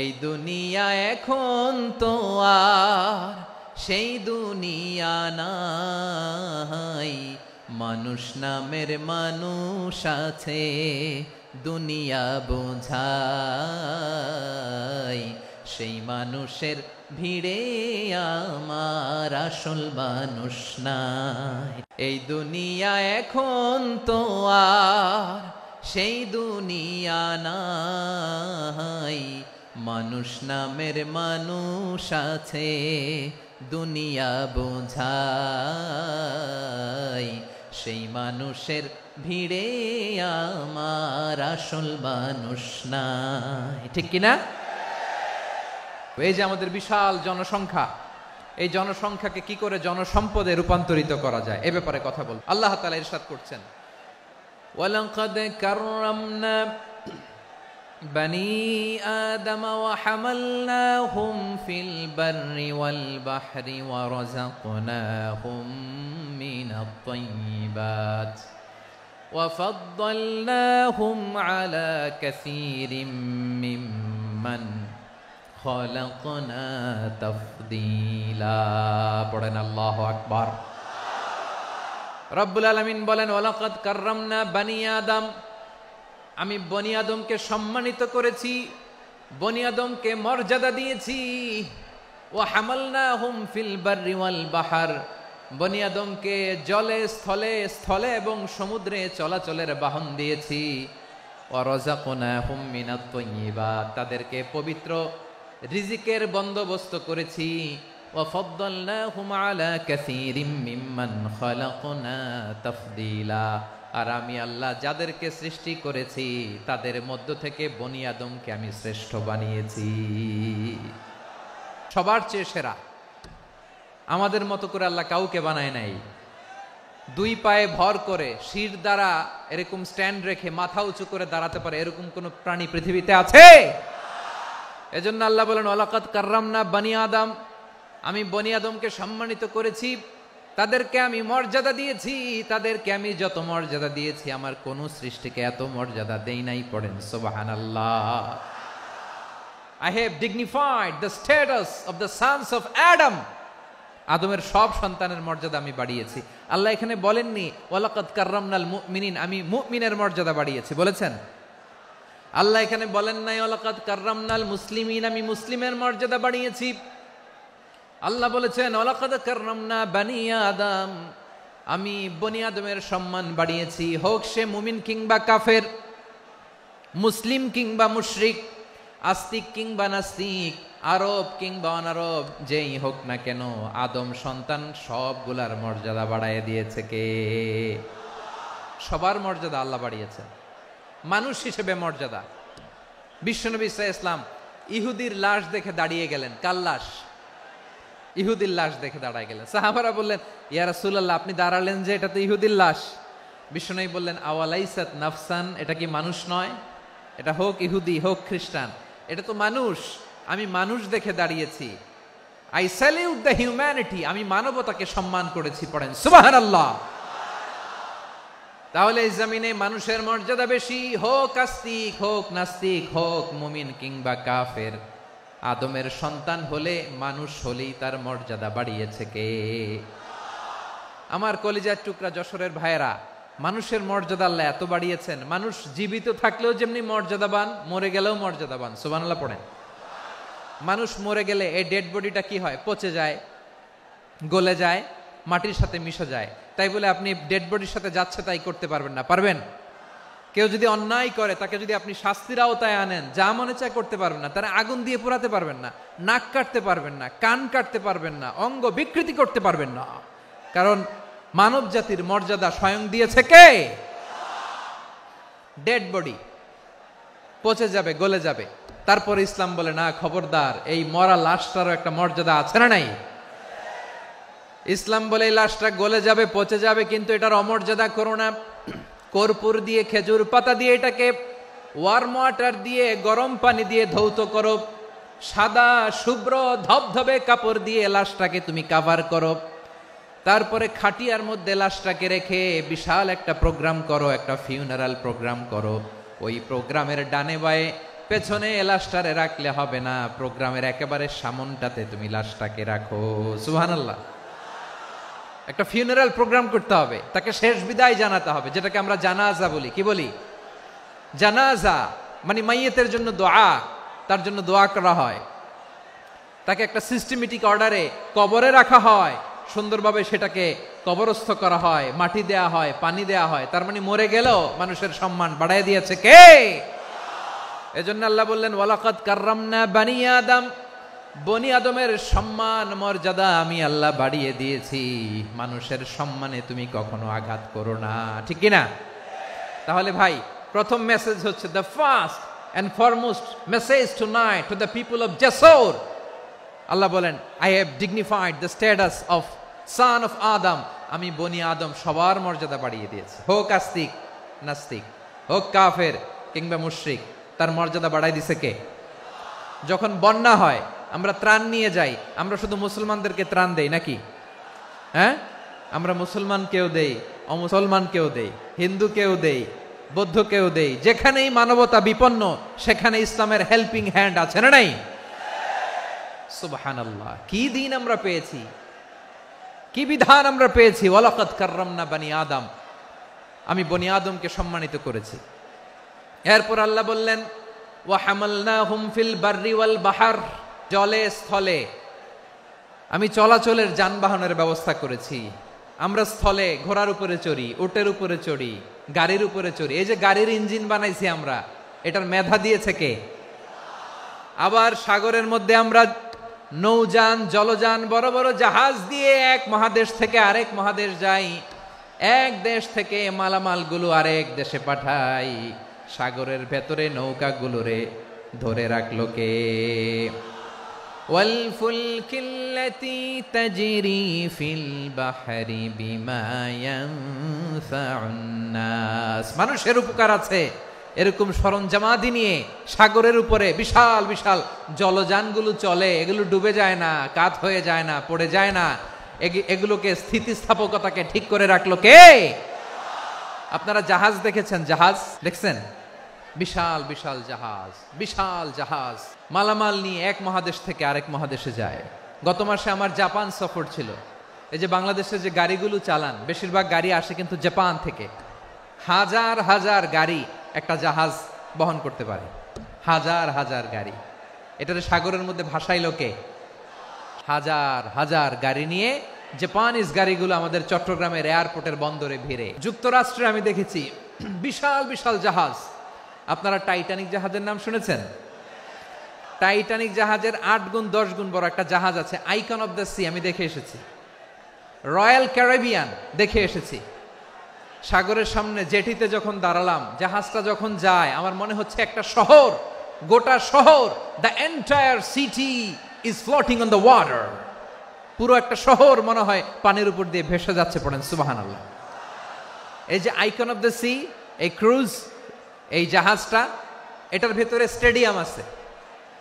এই দুনিয়া এখন তো আর সেই দুনিয়া নাই, মানুষ নামের মানুষ আছে দুনিয়া বোঝাই, সেই মানুষের ভিড়ে আমার আসল মানুষ নাই। এই দুনিয়া এখন তো আর সেই দুনিয়া নাই, মানুষ নামের মানুষ আছে দুনিয়া বোঝাই, সেই মানুষের ভিড়ে আমার আসল মানুষ নাই। ঠিক কিনা? এই যে আমাদের বিশাল জনসংখ্যা, এই জনসংখ্যাকে কি করে জনসম্পদে রূপান্তরিত করা যায় এ ব্যাপারে কথা বল। আল্লাহ তাআলা ইরশাদ করছেন, ওয়ালাকাদ কাররামনা বনি আদম ওয়া হামালনাহুম ফিল বাররি ওয়াল বাহরি ওয়া রাযাকনাহুম মিনাত তাইয়্যিবাত ওয়া ফাদ্দালনাহুম আলা কাসীরিম মিম্মান খালাকনা তাফদীলা। পড়েন আল্লাহু আকবার। রব্বুল আলামিন বলেন, ওয়ালাকাদ কাররামনা বনি আদম, আমি বনি আদমকে সম্মানিত করেছি, বনি আদমকে মর্যাদা দিয়েছি। ওয়া হামালনাহুম ফিল বাররি ওয়াল বাহর, বনি আদমকে জলে স্থলে স্থলে এবং সমুদ্রে চলাচলের বাহন দিয়েছি। ওয়া রাযাকনাহুম মিনাত তাইয়্যিবাত, তাদেরকে পবিত্র রিজিকের বন্দোবস্ত করেছি। ওয়া ফাদ্দালনাহুম আলা কাসীরিম মিম্মান খালাকনা তাফদীলা, আর আমি আল্লাহ যাদেরকে সৃষ্টি করেছি তাদের মধ্য থেকে বনি আদমকে আমি শ্রেষ্ঠ বানিয়েছি, সবার চেয়ে সেরা। আমাদের মতো করে আল্লাহ কাউকে বানায় নাই। দুই পায়ে ভর করে শির দ্বারা এরকম স্ট্যান্ড রেখে মাথা উঁচু করে দাঁড়াতে পারে এরকম কোন প্রাণী পৃথিবীতে আছে? এজন্য আল্লাহ বলেন, ওয়ালাকাদ কাররামনা বনি আদম, আমি বনি আদমকে সম্মানিত করেছি, তাদেরকে আমি মর্যাদা দিয়েছি। তাদেরকে আমি যত মর্যাদা দিয়েছি আমার কোন সৃষ্টিকে এত মর্যাদা দেই নাই। পড়েন সুবহানাল্লাহ। I have dignified the status of the sons of Adam, আদমের সব সন্তানের মর্যাদা আমি বাড়িয়েছি। আল্লাহ এখানে বলেননি ওয়ালাকাদ কাররামনাল মুমিনিন, আমি মুমিনের মর্যাদা বাড়িয়েছি, বলেছেন? আল্লাহ এখানে বলেন নাই ওয়ালাকাদ কাররামনাল মুসলিমিন, আমি মুসলিমের মর্যাদা বাড়িয়েছি। আল্লাহ বলেছেন ওয়ালাকাদ কাররামনা বনি আদম, আমি বনি আদমের সম্মান বাড়িয়েছি, হোক সে মুমিন কিংবা কাফের, মুসলিম কিংবা মুশরিক, আস্তিক কিংবা নাস্তিক, আরব কিংবা অনারব, যেই হোক না কেন আদম সন্তান সবগুলার মর্যাদা বাড়ায় দিয়েছে কে? সবার মর্যাদা আল্লাহ বাড়িয়েছে। মানুষ হিসেবে মর্যাদা। বিশ্বনবী সাল্লাল্লাহু আলাইহি ওয়াসাল্লাম ইহুদির লাশ দেখে দাঁড়িয়ে গেলেন। কার লাশ? ইহুদির লাশ দেখে দাঁড়ায় গেলেন। সাহাবারা বললেন, ইয়া রাসূলুল্লাহ, আপনি দাঁড়ালেন যে, এটা তো ইহুদির লাশ। বিশ্বনবী বললেন, আওয়ালাইসাত নাফসান, এটা কি মানুষ নয়? এটা হোক ইহুদি হোক খ্রিস্টান, এটা তো মানুষ। আমি মানুষ দেখে দাঁড়িয়েছি। আই স্যালিউট দ্য হিউম্যানিটি, আমি মানবতাকে সম্মান করেছি। পড়েন সুবহানাল্লাহ। তাহলে এই জমিনে মানুষের মর্যাদা বেশি, হোক আস্তিক হোক নাস্তিক হোক মুমিন কিংবা কাফের। আদমের সন্তান হলে মানুষ হলেই তার মর্যাদা বাড়িয়েছে কে? আমার কলিজার টুকরা যশোরের ভাইয়েরা, মানুষের মর্যাদা আল্লাহ এত বাড়িয়েছেন, মানুষ জীবিত থাকলেও যেমনি মর্যাদাবান, মরে গেলেও মর্যাদাবান। সুবহানাল্লাহ পড়েন। মানুষ মরে গেলে এই ডেড বডিটা কি হয়? পচে যায়, গলে যায়, মাটির সাথে মিশে যায়। তাই বলে আপনি ডেড বডির সাথে যাচ্ছে তাই করতে পারবেন না। পারবেন? কেউ যদি অন্যায় করে তাকে যদি আপনি শাস্তির আওতায় আনেন, যা মনে চায় করতে পারবেন না। তারা আগুন দিয়ে পোড়াতে পারবেন না, নাক কাটতে পারবেন না, কান কাটতে পারবেন না, অঙ্গ বিকৃতি করতে পারবেন না। কারণ মানব জাতির মর্যাদা স্বয়ং দিয়েছে কে? ডেড বডি পচে যাবে, গলে যাবে। তারপরে ইসলাম বলে, না খবরদার, এই মরা লাশটারও একটা মর্যাদা আছে না নাই? ইসলাম বলে এই লাশটা গলে যাবে, পচে যাবে, কিন্তু এটার অমর্যাদা করো না। কর্পূর দিয়ে, খেজুর পাতা দিয়ে, এটাকে ওয়ার্ম ওয়াটার দিয়ে, গরম পানি দিয়ে ধৌত করো। সাদা শুভ্র ধবধবে কাপড় দিয়ে লাশটাকে তুমি কাভার করো। তারপরে খাটিয়ার মধ্যে লাশটাকে রেখে বিশাল একটা প্রোগ্রাম করো, একটা ফিউনারাল প্রোগ্রাম করো। ওই প্রোগ্রামের ডানে বায়ে পেছনে লাশটারে রাখলে হবে না, প্রোগ্রামের একেবারে সামনটাতে তুমি লাশটাকে রাখো। সুবহানাল্লাহ। একটা ফিউনারাল প্রোগ্রাম করতে হবে, তাকে শেষ বিদায় জানাতে হবে, যেটাকে আমরা জানাজা বলি। কি বলি? জানাজা মানে মাইয়েতের জন্য দোয়া, তার জন্য দোয়া করা হয়, তাকে একটা সিস্টেমেটিক অর্ডারে কবরে রাখা হয়, সুন্দরভাবে সেটাকে কবরস্থ করা হয়, মাটি দেয়া হয়, পানি দেয়া হয়। তার মানে মরে গেলেও মানুষের সম্মান বাড়ায় দিয়েছে কে? এজন্য আল্লাহ বললেন ওয়ালাকাদ কাররামনা বানি আদম, বনি আদমের সম্মান মর্যাদা আমি আল্লাহ বাড়িয়ে দিয়েছি। মানুষের সম্মানে তুমি কখনো আঘাত করো না, ঠিক কিনা? তাহলে ভাই, প্রথম মেসেজ হচ্ছে the first and foremost message tonight to the people of Jessore. আল্লাহ বলেন I have dignified the status of son of Adam. আমি বনি আদম সবার মর্যাদা বাড়িয়ে দিয়েছি, হোক আস্তিক নাস্তিক, হোক কাফের কিংবা মুশরিক, তার মর্যাদা বাড়াই দিছে কে? যখন বন্যা হয় আমরা ত্রাণ নিয়ে যাই, আমরা শুধু মুসলমানদেরকে ত্রাণ দেই নাকি? হ্যাঁ, আমরা মুসলমানকেও দেই, অমুসলমানকেও দেই, হিন্দুকেও দেই, বৌদ্ধকেও দেই। যেখানেই মানবতা বিপন্ন সেখানে ইসলামের হেল্পিং হ্যান্ড আছে না নাই? সুবহানাল্লাহ। কি দিন আমরা পেয়েছি, কি বিধান আমরা পেয়েছি। ওয়ালাকাদ কাররামনা বানি আদম, আমি বনি আদমকে সম্মানিত করেছি। এরপর আল্লাহ বললেন ওয়া হামালনাহুম ফিল বাররি ওয়াল বাহর, জলে স্থলে আমি চলাচলের যানবাহনের ব্যবস্থা করেছি। আমরা স্থলে ঘোড়ার উপরে চড়ি, উটের উপরে চড়ি, গাড়ির উপরে চড়ি। এই যে গাড়ির ইঞ্জিন বানাইছি আমরা, এটার মেধা দিয়েছে কে? আবার সাগরের মধ্যে আমরা নৌযান, জলযান, বড় বড় জাহাজ দিয়ে এক মহাদেশ থেকে আরেক মহাদেশ যাই, এক দেশ থেকে মালামালগুলো আরেক দেশে পাঠাই। সাগরের ভেতরে নৌকাগুলোরে ধরে রাখলো কে? ওয়াল ফুলকিল্লাতী তাজরি ফিল বাহরি বিমা ইয়ানফাউন নাস। মানুষের উপকার আছে এরকম সরঞ্জামাদি নিয়ে সাগরের উপরে বিশাল বিশাল জলযানগুলো চলে। এগুলো ডুবে যায় না, কাত হয়ে যায় না, পড়ে যায় না। এগুলোকে স্থিতিস্থাপকতাকে ঠিক করে রাখলো কে? আপনারা জাহাজ দেখেছেন? জাহাজ দেখছেন? বিশাল বিশাল জাহাজ, বিশাল জাহাজ মালামাল নিয়ে এক মহাদেশ থেকে আরেক মহাদেশে যায়। গত মাসে আমার জাপান সফর ছিল। এই যে বাংলাদেশে যে গাড়িগুলো চালান, বেশিরভাগ গাড়ি আসে কিন্তু জাপান থেকে। হাজার হাজার গাড়ি একটা জাহাজ বহন করতে পারে, হাজার হাজার গাড়ি। এটার সাগরের মধ্যে ভাসাইলো কে? হাজার হাজার গাড়ি নিয়ে জাপানিজ গাড়িগুলো আমাদের চট্টগ্রামের এয়ারপোর্টের বন্দরে ভিড়ে। যুক্তরাষ্ট্রে আমি দেখেছি বিশাল বিশাল জাহাজ। আপনারা টাইটানিক জাহাজের নাম শুনেছেন? টাইটানিক জাহাজের 8 গুণ 10 গুণ বড় একটা জাহাজ আছে, আইকন অফ দ্য সি, আমি দেখে এসেছি। রয়্যাল ক্যারিবিয়ান দেখে এসেছি। সাগরের সামনে জেটিতে যখন দাঁড়ালাম, জাহাজটা যখন যায়, আমার মনে হচ্ছে একটা শহর, গোটা শহর, the entire city is floating on the water. পুরো একটা শহর মনে হয় পানির উপর দিয়ে ভেসে যাচ্ছে। পড়েন সুবহানাল্লাহ। এই যে আইকন অফ দ্য সি, এই ক্রুজ, এই জাহাজটা, এটার ভিতরে স্টেডিয়াম আছে।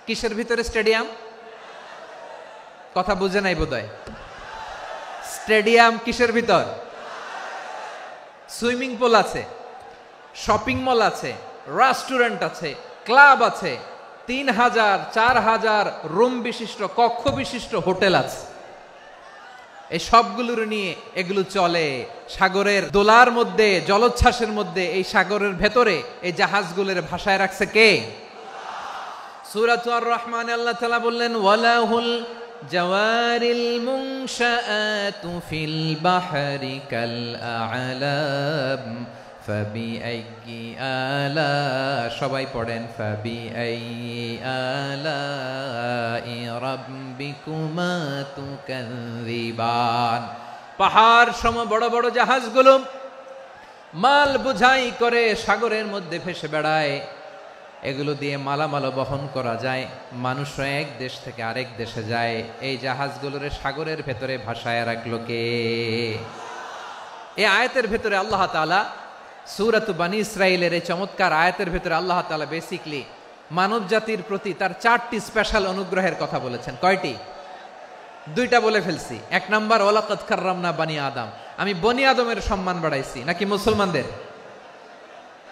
কিসের ভিতরে স্টেডিয়াম? কথা বুঝে নাই বোধহয়। স্টেডিয়াম কিসের ভিতর? সুইমিং পুল আছে, শপিং মল আছে, রেস্টুরেন্ট আছে, ক্লাব আছে, 3000 4000 রুম বিশিষ্ট, কক্ষ বিশিষ্ট হোটেল আছে। এই সবগুলোর নিয়ে এগুলো চলে সাগরের দোলার মধ্যে, জলোচ্ছ্বাসের মধ্যে। এই সাগরের ভেতরে এই জাহাজগুলোর ভাষায় রাখছে কে? সূরাত আর-রহমানে আল্লাহ তাআলা বললেন ওয়ালাহুল জাওয়ারিল মুনশাআতু ফিল বাহরি কাল আ'লাম ফাবিআইয়ি আলা, সবাই পড়েন ফাবিআইয়ি আলাই রাব্বিকুমা তুকাযিবান। পাহাড় সম বড় বড় জাহাজগুলো মাল বোঝাই করে সাগরের মধ্যে ভেসে বেড়ায়। এগুলো দিয়ে মালামাল বহন করা যায়, মানুষরা এক দেশ থেকে আরেক দেশে যায়। এই জাহাজগুলোর সাগরের ভেতরে ভাসায় রাখলো কে? এই আয়াতের ভেতরে আল্লাহ তাআলা সূরাত বানী ইসরাঈলের এই চমৎকার আয়াতের ভেতরে আল্লাহ তাআলা বেসিক্যালি মানব জাতির প্রতি তার 4টি স্পেশাল অনুগ্রহের কথা বলেছেন। কয়টি? 2টা বলে ফেলছি। 1 নাম্বার ওয়ালাকাদ কাররামনা বানি আদম, আমি বনি আদমের সম্মান বাড়াইছি, নাকি মুসলমানদের?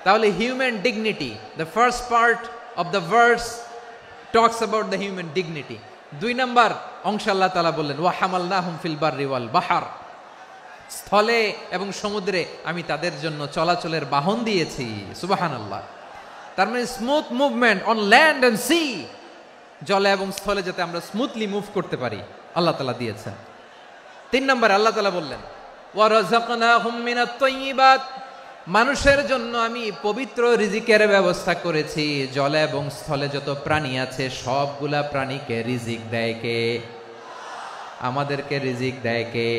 তাহলে human dignity, the first part of the verse talks about the human dignity. 2 নম্বর অংশ আল্লাহ তাআলা বললেন ওয়া হামালনাহুম ফিল বাররি ওয়াল বাহর, স্থলে এবং সমুদ্রে আমি তাদের জন্য চলাচলের বাহন দিয়েছি। সুবহানাল্লাহ। তার মানে smooth movement on land and sea, জলে এবং স্থলে যাতে আমরা স্মুথলি মুভ করতে পারি আল্লাহ তাআলা দিয়েছেন। 3 নম্বর আল্লাহ তাআলা বললেন ওয়া রাযাকনাহুম মিনাত তাইয়্যিবাত, মানুষের জন্য আমি পবিত্র রিজিকের ব্যবস্থা করেছি। জলে এবং স্থলে যত প্রাণী আছে সবগুলা প্রাণীকে রিজিক দেয় কে? আমাদেরকে রিজিক দেয় কে?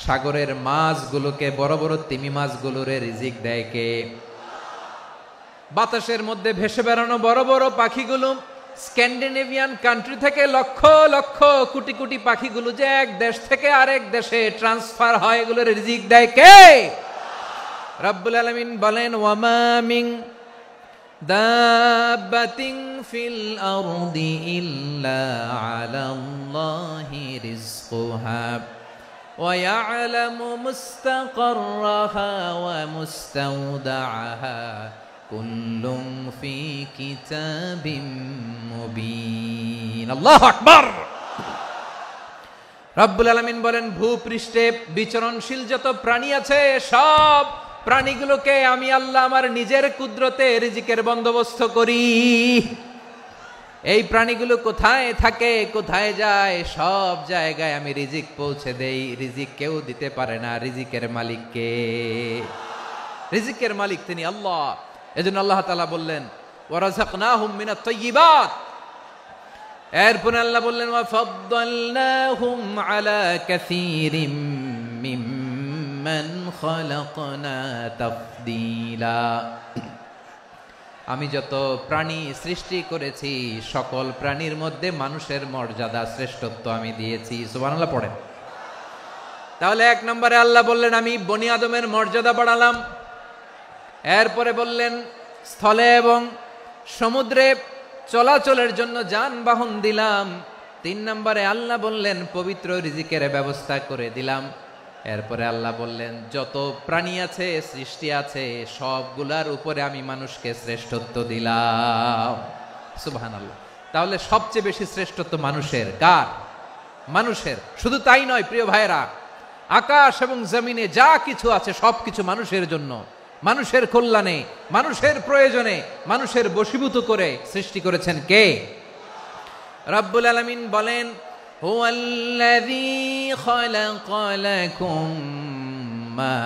সাগরের মাছগুলোকে, বড় বড় তিমি মাছগুলোরে রিজিক দেয় কে? বাতাসের মধ্যে ভেসে বেড়ানো বড় বড় পাখিগুলো, স্ক্যান্ডিনেভিয়ান কান্ট্রি থেকে লক্ষ লক্ষ কোটি কোটি পাখিগুলো যে এক দেশ থেকে আরেক দেশে ট্রান্সফার হয়, এগুলোর রিজিক দেয় কে? রব্বুল আলামিন বলেন ওয়ামা মিন দাব্বাতিন ফিল আরদি ইল্লা আলাল্লাহি রিজকুহা ওয়া ইয়ালামু মুস্তাকাররাহা ওয়া মুস্তাওদাআহা কুল্লুম ফি কিতাবিম মুবিন। আল্লাহু আকবার। রব্বুল আলামিন বলেন ভূপৃষ্ঠে বিচরণশীল যত প্রাণী আছে সব প্রাণীগুলোকে আমি আল্লাহ আমার নিজের কুদরতে রিজিকের বন্দোবস্ত করি। এই প্রাণীগুলো কোথায় থাকে, কোথায় যায়, সব জায়গায় আমি রিজিক পৌঁছে দেই। রিজিক কেউ দিতে পারে না, রিজিকের মালিক কে? রিজিকের মালিক তিনি আল্লাহ। এজন্য আল্লাহ তাআলা বললেন ওয়া রাযাকনাহুম মিনাত তাইয়্যিবাত। এরপর আল্লাহ বললেন ওয়া ফাদ্দালনাহুম আলা কাসীরিম মিম্মান খালাকনা তাফদীলা। আমি যত প্রাণী সৃষ্টি করেছি সকল প্রাণীর মধ্যে মানুষের মর্যাদা শ্রেষ্ঠত্ব আমি দিয়েছি। সুবহানাল্লাহ পড়েন। তাহলে 1 নম্বরে আল্লাহ বললেন আমি বনি আদমের মর্যাদা বাড়ালাম। এরপরে বললেন স্থলে এবং সমুদ্রে চলাচলের জন্য যানবাহন দিলাম। 3 নম্বরে আল্লাহ বললেন পবিত্র রিজিকের ব্যবস্থা করে দিলাম। এরপরে আল্লাহ বললেন যত প্রাণী আছে, সৃষ্টি আছে, সবগুলার উপরে আমি মানুষকে শ্রেষ্ঠত্ব দিলাম। সুবহানাল্লাহ। তাহলে সবচেয়ে বেশি শ্রেষ্ঠত্ব মানুষের। কার? মানুষের। শুধু তাই নয় প্রিয় ভাইরা, আকাশ এবং জমিনে যা কিছু আছে সবকিছু মানুষের জন্য, মানুষের কল্যাণে, মানুষের প্রয়োজনে, মানুষের বশীভূত করে সৃষ্টি করেছেন কে? রব্বুল আলামিন বলেন হুয়াল্লাযী খালাকা লাকুম মা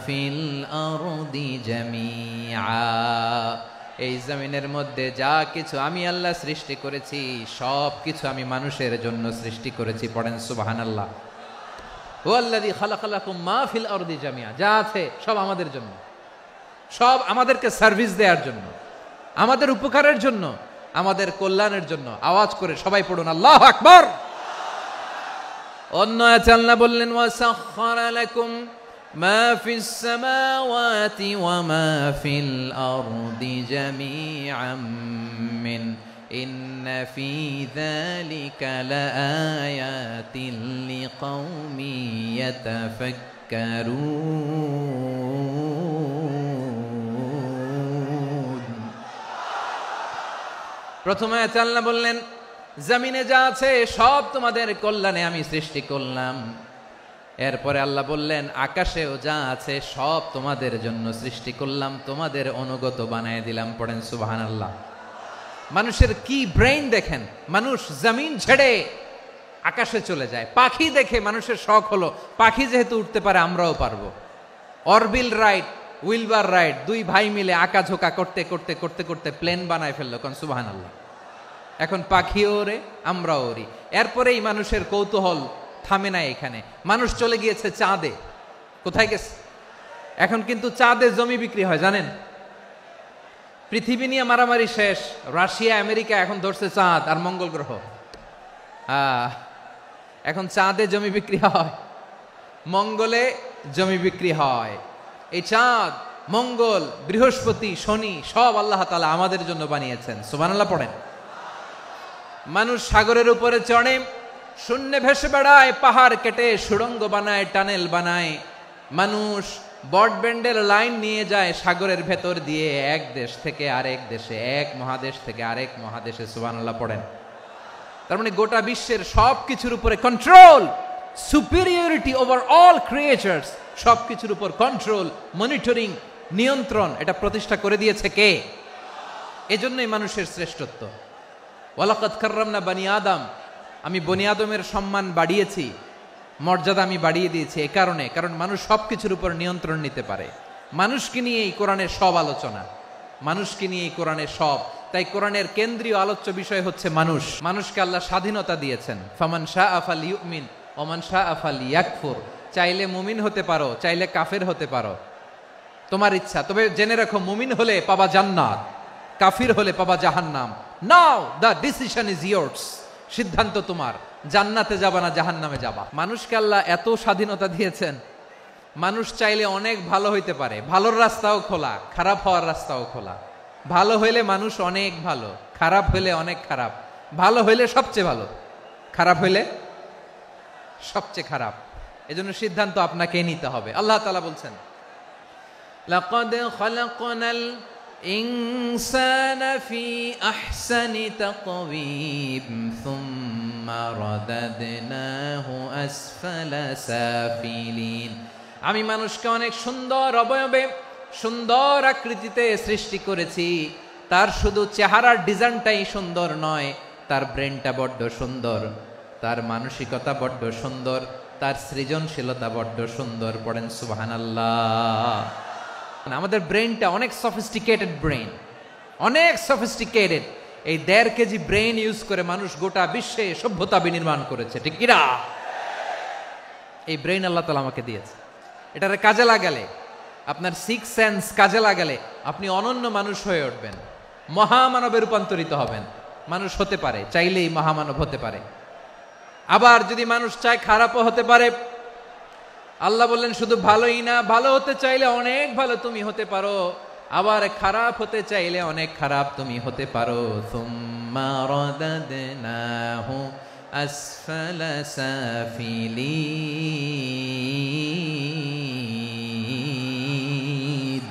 ফিল আরদি জামিআ। এই জমিনের মধ্যে যা কিছু আমি আল্লাহ সৃষ্টি করেছি সব কিছু আমি মানুষের জন্য সৃষ্টি করেছি। পড়েন সুবহানাল্লাহ। হুয়াল্লাযী খালাকা লাকুম মা ফিল আরদি জামিআ, যা আছে সব আমাদের জন্য, সব আমাদেরকে সার্ভিস দেওয়ার জন্য, আমাদের উপকারের জন্য, আমাদের কল্যাণের জন্য। আওয়াজ করে সবাই পড়ুন আল্লাহু আকবার। অন্য আয়াতে আল্লাহ বললেন ওয়াসাখখারা লাকুম মা ফিস সামাওয়াতি ওয়া মা ফিল আরদি জামিআম মিন ইন্না ফি যালিকা লাআয়াতিন লিকাউমিন ইয়াতাফাক্কারুন। প্রথমে আয়াতে আল্লাহ বললেন জমিনে যা আছে সব তোমাদের কল্যাণে আমি সৃষ্টি করলাম। এরপরে আল্লাহ বললেন আকাশেও যা আছে সব তোমাদের জন্য সৃষ্টি করলাম, তোমাদের অনুগত বানায় দিলাম। পড়েন সুবহানাল্লাহ। মানুষের কি ব্রেইন দেখেন, মানুষ জমিন ছেড়ে আকাশে চলে যায়। পাখি দেখে মানুষের শখ হলো পাখি যেহেতু উঠতে পারে আমরাও পারবো। অরবিল রাইট, উইলবার রাইট, 2 ভাই মিলে আঁকাঝোঁকা করতে করতে করতে করতে প্লেন বানায় ফেললো। কোন সুবহানাল্লাহ। এখন পাখিও ওরে, আমরাও ওরি। এরপরেই মানুষের কৌতূহল থামে না এখানে। মানুষ চলে গিয়েছে চাঁদে। কোথায় গেছে? এখন কিন্তু চাঁদে জমি বিক্রি হয় জানেন। পৃথিবী নিয়ে মারামারি শেষ, রাশিয়া আমেরিকা এখন ধরছে চাঁদ আর মঙ্গল গ্রহ। এখন চাঁদে জমি বিক্রি হয়, মঙ্গলে জমি বিক্রি হয়। এই চাঁদ, মঙ্গল, বৃহস্পতি, শনি সব আল্লাহ তাআলা আমাদের জন্য বানিয়েছেন। সুবহানাল্লাহ পড়েন। মানুষ সাগরের উপরে চড়ে, শূন্যে ভেসে বেড়ায়, পাহাড় কেটে সুড়ঙ্গ বানায়, টানেল বানায়। মানুষ ব্রডব্যান্ডের লাইন নিয়ে যায় সাগরের ভেতর দিয়ে, এক দেশ থেকে আরেক দেশে, এক মহাদেশ থেকে আরেক মহাদেশে। সুবহানাল্লাহ পড়েন। তার মানে গোটা বিশ্বের সবকিছুর উপরে control, superiority over all creatures, সবকিছুর উপর কন্ট্রোল, মনিটরিং, নিয়ন্ত্রণ, এটা প্রতিষ্ঠা করে দিয়েছে কে? এজন্যই মানুষের শ্রেষ্ঠত্ব। ওয়ালাকাদ কাররামনা বানি আদম, আমি বনি আদমের সম্মান বাড়িয়েছি, মর্যাদা আমি বাড়িয়ে দিয়েছি এ কারণে, কারণ মানুষ সবকিছুর উপর নিয়ন্ত্রণ নিতে পারে। মানুষকে নিয়ে এই কোরআনের সব আলোচনা, মানুষকে নিয়ে এই কোরআনের সব। তাই কোরআনের কেন্দ্রীয় আলোচ্য বিষয় হচ্ছে মানুষ। মানুষকে আল্লাহ স্বাধীনতা দিয়েছেন। ফামান শাআ ফালইউমিন ওয়া মান শাআ ফালইয়াকফুর। চাইলে মুমিন হতে পারো, চাইলে কাফের হতে পারো, তোমার ইচ্ছা। তবে জেনে রাখো, মুমিন হলে পাবা জান্নাত, কাফির হলে পাবা জাহান্নাম। নাও দ্য ডিসিশন ইজ ইয়ার্স। সিদ্ধান্ত তোমার, জান্নাতে যাবা না জাহান্নামে যাবা। মানুষকে আল্লাহ এত স্বাধীনতা দিয়েছেন, মানুষ চাইলে অনেক ভালো হইতে পারে। ভালোর রাস্তাও খোলা, খারাপ হওয়ার রাস্তাও খোলা। ভালো হইলে মানুষ অনেক ভালো, খারাপ হইলে অনেক খারাপ। ভালো হইলে সবচেয়ে ভালো, খারাপ হইলে সবচেয়ে খারাপ। এজন্য সিদ্ধান্ত আপনাকে নিতে হবে। আল্লাহ তাআলা বলছেন, লাকাদ খালাকনাল ইনসানা ফি আহসানি তাকওয়িম সুম্মা রাদাদনাহু আসফালা সাফিলিন। আমি মানুষকে অনেক সুন্দর অবয়বে, সুন্দর আকৃতিতে সৃষ্টি করেছি। তার শুধু চেহারার ডিজাইনটাই সুন্দর নয়, তার ব্রেনটা বড্ড সুন্দর, তার মানসিকতা বড্ড সুন্দর, তার সৃজনশীলতা বড্ড সুন্দর। পড়েন সুবহানাল্লাহ। আমাদের ব্রেনটা অনেক সফিস্টিকেটেড ব্রেন, অনেক সফিস্টিকেটেড। এই 1.5 কেজি ব্রেন ইউজ করে মানুষ গোটা বিশ্বে সভ্যতা বিনির্মাণ করেছে, ঠিক কিনা? এই ব্রেন আল্লাহ তাআলা আমাকে দিয়েছে। এটারে কাজে লাগালে, আপনার 6 সেন্স কাজে লাগালে আপনি অনন্য মানুষ হয়ে উঠবেন, মহামানবে রূপান্তরিত হবেন। মানুষ হতে পারে, চাইলেই মহামানব হতে পারে। আবার যদি মানুষ চায় খারাপও হতে পারে। আল্লাহ বললেন শুধু ভালোই না, ভালো হতে চাইলে অনেক ভালো তুমি হতে পারো, আবার খারাপ হতে চাইলে অনেক খারাপ তুমি হতে পারো। সুম্মা রাদাদনাহু আসফালা সাফিলিন।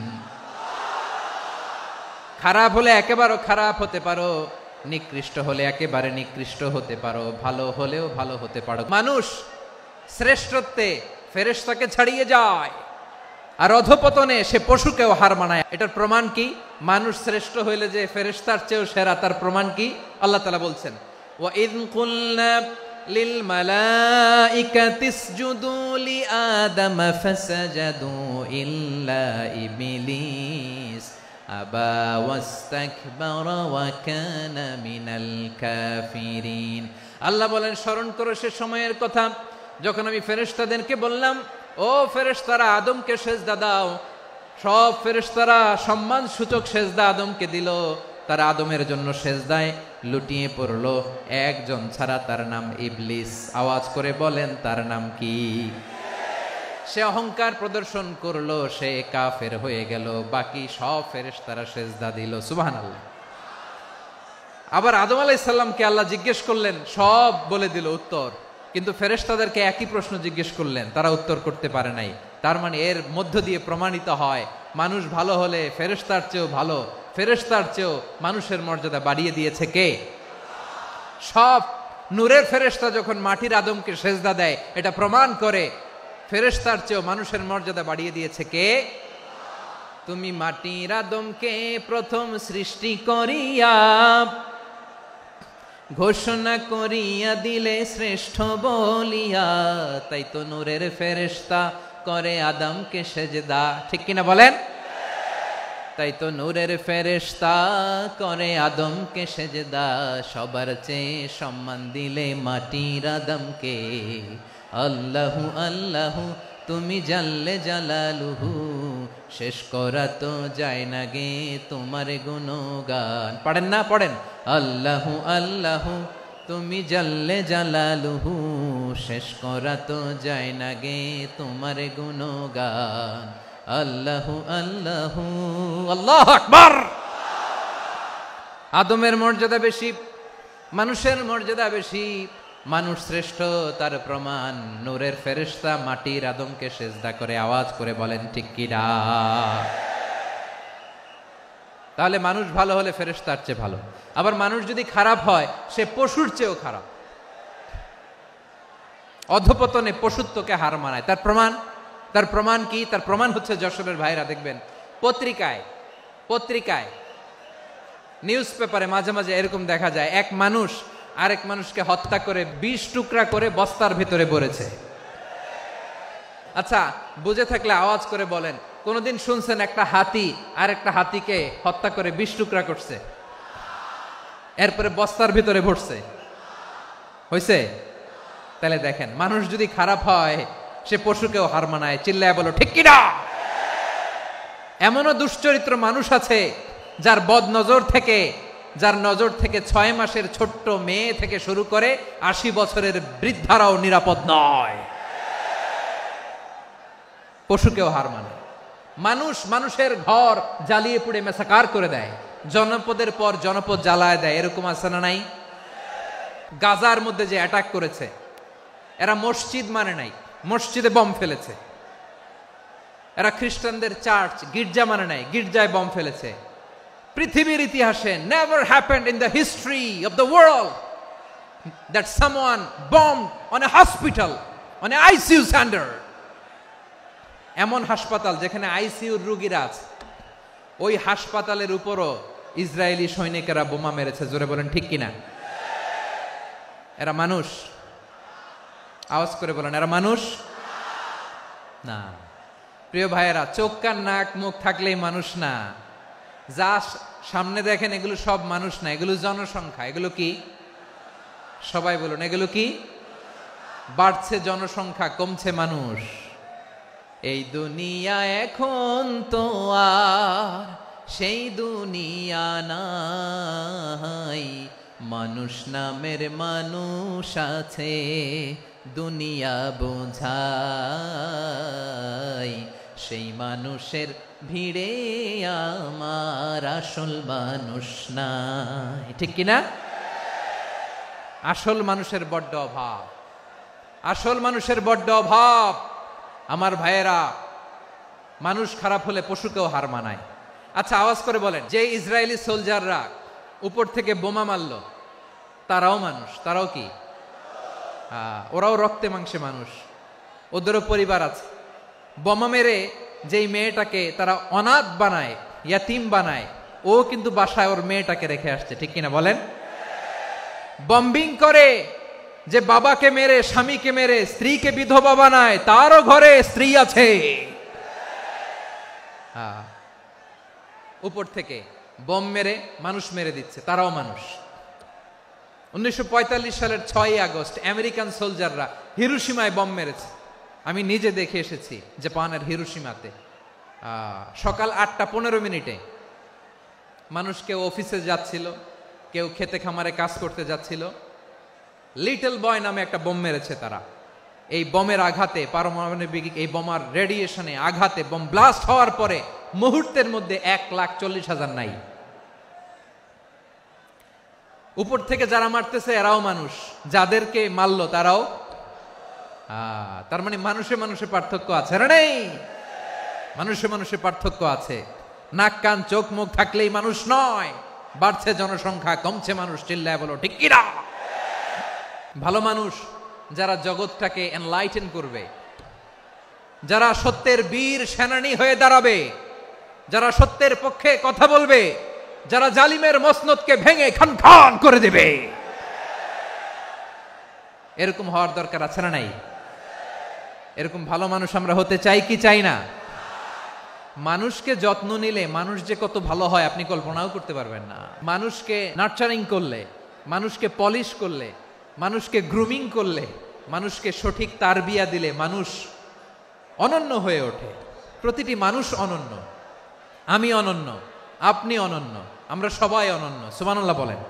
খারাপ হলে একেবারে খারাপ হতে পারো, নিকৃষ্ট হলে একেবারে নিকৃষ্ট হতে পারো, ভালো হলেও ভালো হতে পারো। মানুষ শ্রেষ্ঠত্বে ফেরেশতাকে ছাড়িয়ে যায়, আর অধপতনে সে পশুকেও হার মানায়। এটার প্রমাণ কি? মানুষ শ্রেষ্ঠ হইলে যে ফেরেশতার চেয়েও সেরা, তার প্রমাণ কি? আল্লাহ তাআলা বলছেন, ওয়া ইয কুলনা লিল মালাইকাতি ইসজুদু লি আদম ফাসাজাদু ইল্লা ইবলিস আবা ওয়াস্তাকবারা ওয়া কানা মিনাল কাফিরিন। আল্লাহ বলেন, স্মরণ করো সে সময়ের কথা যখন আমি ফেরেশতাদেরকে বললাম, ও ফেরেশতারা আদমকে সেজদা দাও। সব ফেরেশতারা সম্মান সূচক সেজদা আদমকে দিল। তারা আদমের জন্য সেজদায় লুটিয়ে পড়লো, একজন ছাড়া, তার নাম ইবলিস। আওয়াজ করে বলেন, তার নাম কি? সে অহংকার প্রদর্শন করলো, সে কাফের হয়ে গেল। বাকি সব ফেরেশতারা সেজদা দিল। সুবহানাল্লাহ। আবার আদম আলাইহিস সালামকে আল্লাহ জিজ্ঞেস করলেন, সব বলে দিল উত্তর, কিন্তু ফেরেশতাদেরকে একই প্রশ্ন জিজ্ঞেস করলেন, তারা উত্তর করতে পারে নাই। তার মানে এর মধ্য দিয়ে প্রমাণিত হয়, মানুষ ভালো হলে ফেরেশতার চেয়েও ভালো, ফেরেশতার চেয়েও মানুষের মর্যাদা বাড়িয়ে দিয়েছে কে? সব নূরের ফেরেশতা যখন মাটির আদমকে সেজদা দেয়, এটা প্রমাণ করে ফেরেশতার চেয়েও মানুষের মর্যাদা বাড়িয়ে দিয়েছে কে? তুমি মাটির আদমকে প্রথম সৃষ্টি করিয়া ঘোষণা করিয়া দিলে শ্রেষ্ঠ বলিয়া, তাই তো নূরের ফেরেশতা করে আদমকে সেজদা। ঠিক কিনা বলেন? তাই তো নূরের ফেরেশতা করে আদমকে সেজদা। সবার চেয়ে সম্মান দিলে মাটির আদমকে। আল্লাহু আল্লাহু তুমি জাল্লে জালালুহু, শেষ করা তো যায় না গে তোমার গুণগান। পড়েন না? পড়েন। আল্লাহু আল্লাহু তুমি জাল্লে জালালুহু, শেষ করা তো যায় না গে তোমার গুণগান। আল্লাহু আল্লাহু। আল্লাহু আকবার। আদমের মর্যাদা বেশি, মানুষের মর্যাদা বেশি, মানুষ শ্রেষ্ঠ তার প্রমাণ, নূরের ফেরেশতা মাটির আদমকে সেজদা করে আওয়াজ করে বলেন ঠিক কি না? তাহলে মানুষ ভালো হলে ফেরেশতার চেয়ে ভালো। আবার মানুষ যদি খারাপ হয় সে পশুর চেয়েও খারাপ, অধপতনে পশুত্বকে হার মানায়। তার প্রমাণ কি? তার প্রমাণ হচ্ছে যশোরের ভাইরা দেখবেন পত্রিকায় নিউজ পেপারে মাঝে মাঝে এরকম দেখা যায়, এক মানুষ আরেক মানুষকে হত্যা করে 20 টুকরা করে বস্তার ভিতরে ভরেছে। আচ্ছা, বুঝে থাকলে আওয়াজ করে বলেন, কোনদিন শুনছেন একটা হাতি আর একটা হাতিকে হত্যা করে 20 টুকরা করছে, এরপরে বস্তার ভিতরে ভরছে? হয়েছে? তাহলে দেখেন, মানুষ যদি খারাপ হয় সে পশুকেও হার মানায়। চিল্লায় বলো ঠিক কিনা? এমনও দুশ্চরিত্র মানুষ আছে যার নজর থেকে 6 মাসের ছোট্ট মেয়ে থেকে শুরু করে 80 বছরের বৃদ্ধারাও নিরাপদ নয়। পশুকেও হার মানে। মানুষের ঘর জ্বালিয়ে পুড়ে মেসাকার করে দেয়, জনপদের পর জনপদ জ্বালায় দেয়। এরকম আছে না নাই? গাজার মধ্যে যে অ্যাটাক করেছে, এরা মসজিদ মানে নাই, মসজিদে বম ফেলেছে। এরা খ্রিস্টানদের চার্চ গির্জা মানে নাই, গির্জায় বম ফেলেছে। পৃথিবীর ইতিহাসে never happened in the history of the world that someone bombed on a hospital, on a ICU center. এমন হাসপাতাল যেখানে আইসিইউর রোগীরা আছে, ওই হাসপাতালের উপরও ইসরায়েলি সৈনিকেরা বোমা মেরেছে। জোরে বলেন ঠিক কিনা? এরা মানুষ? আওয়াজ করে বলেন, এরা মানুষ না। প্রিয় ভাইয়েরা, চোখ কান নাক মুখ থাকলেই মানুষ না। যা সামনে দেখেন এগুলো সব মানুষ না, এগুলো জনসংখ্যা। এগুলো কি? সবাই বলুন, এগুলো কি? বাড়ছে জনসংখ্যা, কমছে মানুষ। এই দুনিয়া এখন তো আর সেই দুনিয়া নাই, মানুষ নামের মানুষ আছে, দুনিয়া বোঝাই। সেই মানুষের ভিড়ে আমার আসল মানুষ নাই। ঠিক কিনা? আসল মানুষের বড্ড অভাব, আসল মানুষের বড্ড অভাব। আমার ভাইয়েরা, মানুষ খারাপ হলে পশুকেও হার মানায়। আচ্ছা, আওয়াজ করে বলেন, যে ইসরায়েলি সোলজাররা উপর থেকে বোমা মারলো তারাও মানুষ? তারাও কি? ওরাও রক্তে মাংসে মানুষ, ওদেরও পরিবার আছে। বোমা মেরে যেই মেয়েটাকে তারা অনাথ বানায়, ইয়াতিম বানায়, ও কিন্তু বাসায় ওর মেয়েটাকে রেখে আসছে। ঠিক কিনা বলেন? বম্বিং করে যে বাবাকে মেরে, স্বামীকে মেরে স্ত্রীকে বিধবা বানায়, তারও ঘরে স্ত্রী আছে। উপর থেকে বম মেরে মানুষ মেরে দিচ্ছে, তারাও মানুষ। 1945 সালের 6 আগস্ট আমেরিকান সোলজাররা হিরোশিমায় বম মেরেছে। আমি নিজে দেখে এসেছি জাপানের হিরোশিমাতে। সকাল 8:15 মানুষ কেউ অফিসে যাচ্ছিল, কেউ খেতে খামারে কাজ করতে যাচ্ছিল। লিটল বয় নামে একটা বোম মেরেছে তারা। এই বোমের আঘাতে, পারমাণবিক এই বোমার রেডিয়েশনে আঘাতে, বোম ব্লাস্ট হওয়ার পরে মুহূর্তের মধ্যে 1,40,000 নাই। উপর থেকে যারা মারতেছে এরাও মানুষ, যাদেরকে মারলো তারাও। তার মানে মানুষে মানুষে পার্থক্য আছে না? নেই? মানুষে মানুষে পার্থক্য আছে। নাক কান চোখ মুখ থাকলেই মানুষ নয়। বাড়ছে জনসংখ্যা, কমছে মানুষ। চিল্লায় বলো ঠিক কিনা? ভালো মানুষ যারা জগৎটাকে এনলাইটেন করবে, যারা সত্যের বীর সেনানী হয়ে দাঁড়াবে, যারা সত্যের পক্ষে কথা বলবে, যারা জালিমের মসনদকে ভেঙে খান খান করে দেবে, এরকম হওয়ার দরকার আছে না নাই? এরকম ভালো মানুষ আমরা হতে চাই কি চাই না? মানুষকে যত্ন নিলে মানুষ যে কত ভালো হয় আপনি কল্পনাও করতে পারবেন না। মানুষকে নার্চারিং করলে, মানুষকে পলিশ করলে, মানুষকে গ্রুমিং করলে, মানুষকে সঠিক তারবিয়া দিলে মানুষ অনন্য হয়ে ওঠে। প্রতিটি মানুষ অনন্য। আমি অনন্য, আপনি অনন্য, আমরা সবাই অনন্য। সুবহানাল্লাহ বলেন।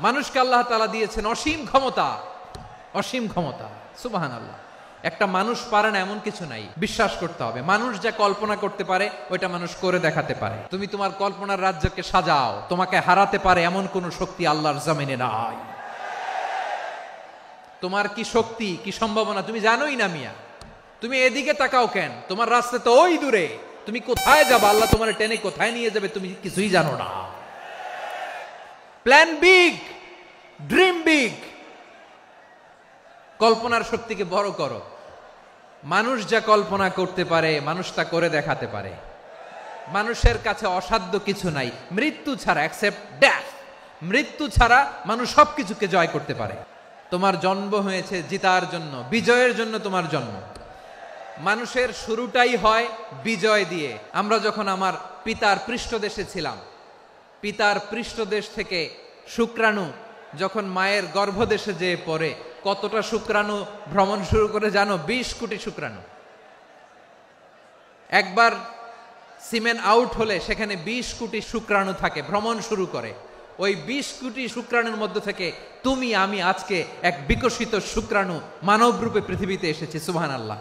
মানুষকে আল্লাহ তাআলা দিয়েছেন অসীম ক্ষমতা, অসীম ক্ষমতা। সুবহানাল্লাহ। একটা মানুষ পারে না এমন কিছু নাই, বিশ্বাস করতে হবে। মানুষ যা কল্পনা করতে পারে ওইটা মানুষ করে দেখাতে পারে। তুমি তোমার কল্পনার রাজ্যকে সাজাও, তোমাকে হারাতে পারে এমন কোন শক্তি আল্লাহর জমিনে নাই। তোমার কি শক্তি, কি সম্ভাবনা তুমি জানোই না মিয়া। তুমি এদিকে তাকাও কেন? তোমার রাস্তা তো ওই দূরে। তুমি কোথায় যাবে, আল্লাহ তোমার টেনে কোথায় নিয়ে যাবে তুমি কিছুই জানো না। প্ল্যান বিগ, ড্রিম বিগ, কল্পনার শক্তিকে বড় করো। মানুষ যা কল্পনা করতে পারে মানুষ তা করে দেখাতে পারে। মানুষের কাছে অসাধ্য কিছু নাই, মৃত্যু ছাড়া, এক্সেপ্ট ডেথ, মৃত্যু ছাড়া মানুষ সবকিছুকে জয় করতে পারে। তোমার জন্ম হয়েছে জিতার জন্য, বিজয়ের জন্য তোমার জন্ম। মানুষের শুরুটাই হয় বিজয় দিয়ে। আমরা যখন আমার পিতার পৃষ্ঠদেশে ছিলাম, পিতার পৃষ্ঠদেশ থেকে শুক্রাণু যখন মায়ের গর্ভদেশে যেয়ে পড়ে, কতটা শুক্রাণু ভ্রমণ শুরু করে জানো? 20 কোটি শুক্রাণু। একবার সিমেন আউট হলে সেখানে 20 কোটি শুক্রাণু থাকে, ভ্রমণ শুরু করে। ওই 20 কোটি শুক্রাণুর মধ্যে থেকে তুমি আমি আজকে এক বিকশিত শুক্রাণু মানব রূপে পৃথিবীতে এসেছি। সুবহানাল্লাহ।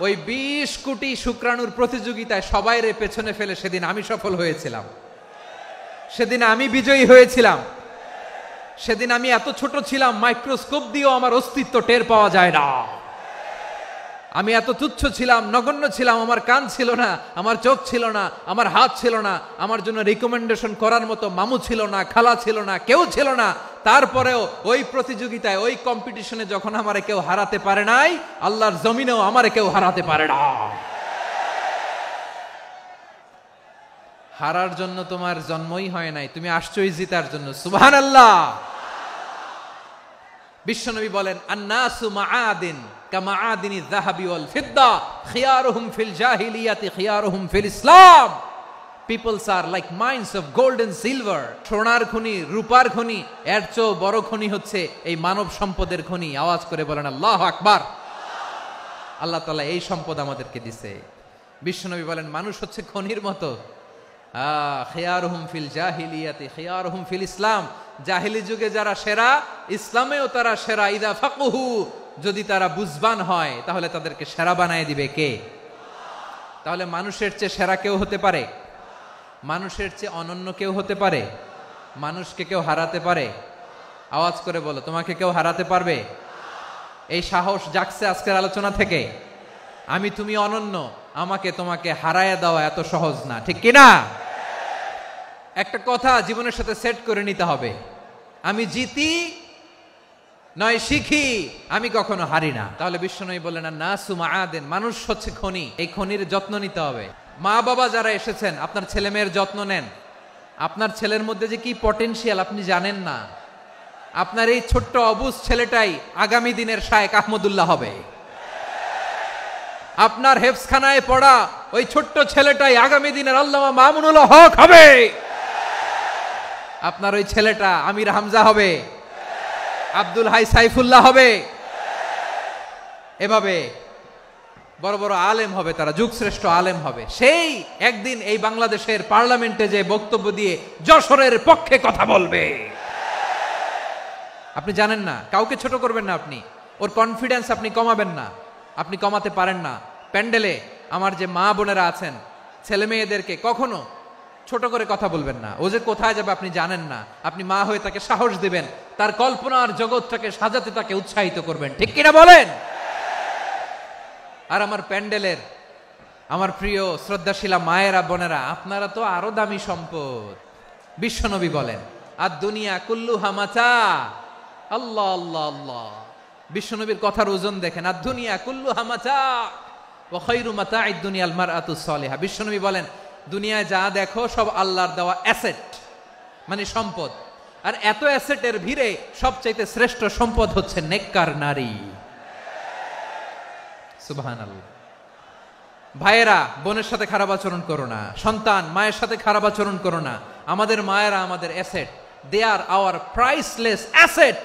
ওই 20 কোটি শুক্রাণুর প্রতিযোগিতায় সবাই রে পেছনে ফেলে সেদিন আমি সফল হয়েছিলাম, সেদিন আমি বিজয়ী হয়েছিলাম। সেদিন আমি এত ছোট ছিলাম, মাইক্রোস্কোপ দিয়েও আমার অস্তিত্ব টের পাওয়া যায় না। আমি এত তুচ্ছ ছিলাম, নগণ্য ছিলাম। আমার কান ছিল না, আমার চোখ ছিল না, আমার হাত ছিল না, আমার জন্য রিকমেন্ডেশন করার মতো মামু ছিল না, খালা ছিল না, কেউ ছিল না। তারপরেও ওই প্রতিযোগিতায়, ওই কম্পিটিশনে যখন আমারে কেউ হারাতে পারে নাই, আল্লাহর জমিনেও আমারে কেউ হারাতে পারে না। হারার জন্য তোমার জন্মই হয় নাই, তুমি আসছোই জিতার জন্য। সুবহানাল্লাহ। বিশ্বনবী বলেন, আন্নাসু মাআদিন কামাআদিনি যাহাবি ওয়াল ফিদ্দা খিয়ারুহুম ফিল জাহিলিয়াতি খিয়ারুহুম ফিল ইসলাম। Peoples are like mines of gold and silver. সোনার খনি, রূপার খনি, এর চেয়েও বড় খনি হচ্ছে এই মানব সম্পদের খনি। আওয়াজ করে বলেন আল্লাহু আকবার। আল্লাহ তাআলা এই সম্পদ আমাদেরকে দিয়েছে। বিশ্বনবী বলেন, মানুষ হচ্ছে খনির মতো। খিয়ারুহুম ফিল জাহিলিয়াতি খিয়ারুহুম ফিল ইসলাম। জাহিলি যুগে যারা সেরা, ইসলামেও তারা সেরা। ইদা ফাকুহু, যদি তারা বুঝবান হয় তাহলে তাদেরকে সেরা বানায় দিবে কে? তাহলে মানুষের চেয়ে সেরা কেউ হতে পারে? মানুষের চেয়ে অনন্য কেউ হতে পারে? মানুষকে কেউ হারাতে পারে? আওয়াজ করে বলো, তোমাকে কেউ হারাতে পারবে? এই সাহস জাগছে আজকের আলোচনা থেকে। আমি তুমি অনন্য, আমাকে তোমাকে হারায়া দেওয়া এত সহজ না, ঠিক কিনা? একটা কথা জীবনের সাথে সেট করে নিতে হবে, আমি জিতি নয় শিখি, আমি কখনো হারি না। তাহলে বিশ্বনবী বললেন, নাসু মাআদিন, মানুষ হচ্ছে খনি, এই খনির যত্ন নিতে হবে। মা বাবা যারা এসেছেন, আপনার ছেলে মেয়ের যত্ন নেন। আপনার ছেলের মধ্যে যে কি পটেনশিয়াল আপনি জানেন না। আপনার এই ছোট্ট অবুজ ছেলেটাই আগামী দিনের শায়েখ আহমদুল্লাহ হবে। আপনার হেফজখানায় পড়া ওই ছোট্ট ছেলেটাই আগামী দিনের আল্লামা মামুনুল হক হবে। আপনার ওই ছেলেটা আমির হামজা হবে, আব্দুল হাই সাইফুল্লাহ হবে। এভাবে বড় বড় আলেম হবে, তারা যুগশ্রেষ্ঠ আলেম হবে। সেই একদিন এই বাংলাদেশের পার্লামেন্টে যে বক্তব্য দিয়ে যশোরের পক্ষে কথা বলবে। আপনি জানেন না, কাউকে ছোট করবেন না আপনি, ওর কনফিডেন্স আপনি কমাবেন না, আপনি কমাতে পারেন না। প্যান্ডেলে আমার যে মা বোনেরা আছেন, ছেলে মেয়েদেরকে কখনো ছোট করে কথা বলবেন না। ও যে কোথায় যাবে আপনি জানেন না, আপনি মা হয়ে তাকে সাহস দিবেন, তার কল্পনার জগৎটাকে সাজাতে তাকে উৎসাহিত করবেন, ঠিক কিনা বলেন? আর আমার প্যান্ডেলের আমার প্রিয় শ্রদ্ধাশীলা মায়েরা বোনেরা, আপনারা তো আরো দামি সম্পদ। বিশ্বনবী বলেন, আর দুনিয়া কুল্লুহা মাতা। আল্লাহ আল্লাহ আল্লাহ। বিশ্বনবীর কথার ওজন দেখেন, আর দুনিয়া কুল্লুহা মাতা ওয়া খায়রু মাতা'আদ দুনিয়াল মারআতুস সালিহা। বিশ্বনবী বলেন, দুনিয়ায় যা দেখো সব আল্লাহর দেওয়া অ্যাসেট, মানে সম্পদ। আর এত অ্যাসেটের ভিড়ে সবচাইতে শ্রেষ্ঠ সম্পদ হচ্ছে নেককার নারী। সুবহানাল্লাহ। ভাইয়েরা বোনের সাথে খারাপ আচরণ করো না, সন্তান মায়ের সাথে খারাপ আচরণ করো না। আমাদের মায়েরা আমাদের asset, they are our priceless asset.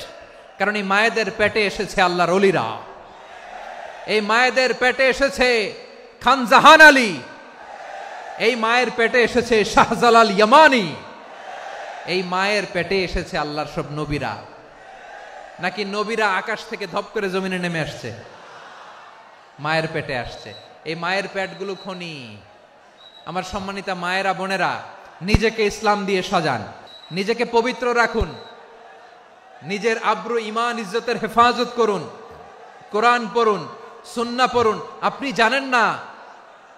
কারণ এই মায়েদের পেটে এসেছে আল্লাহর ওলিরা, এই মায়েদের পেটে এসেছে খান জাহান আলী, এই মায়ের পেটে এসেছে শাহজালাল ইয়ামানি, এই মায়ের পেটে এসেছে আল্লাহর সব নবীরা। নাকি নবীরা আকাশ থেকে ধপ করে জমিনে নেমে আসছে? মায়ের পেটে আসছে। এই মায়ের পেটগুলো খনি। আমার সম্মানিতা মায়েরা বোনেরা, নিজেকে ইসলাম দিয়ে সাজান, নিজেকে পবিত্র রাখুন। নিজের আব্রু ইমান ইজ্জতের হেফাজত করুন, কোরআন পড়ুন, সুন্নাহ পড়ুন। আপনি জানেন না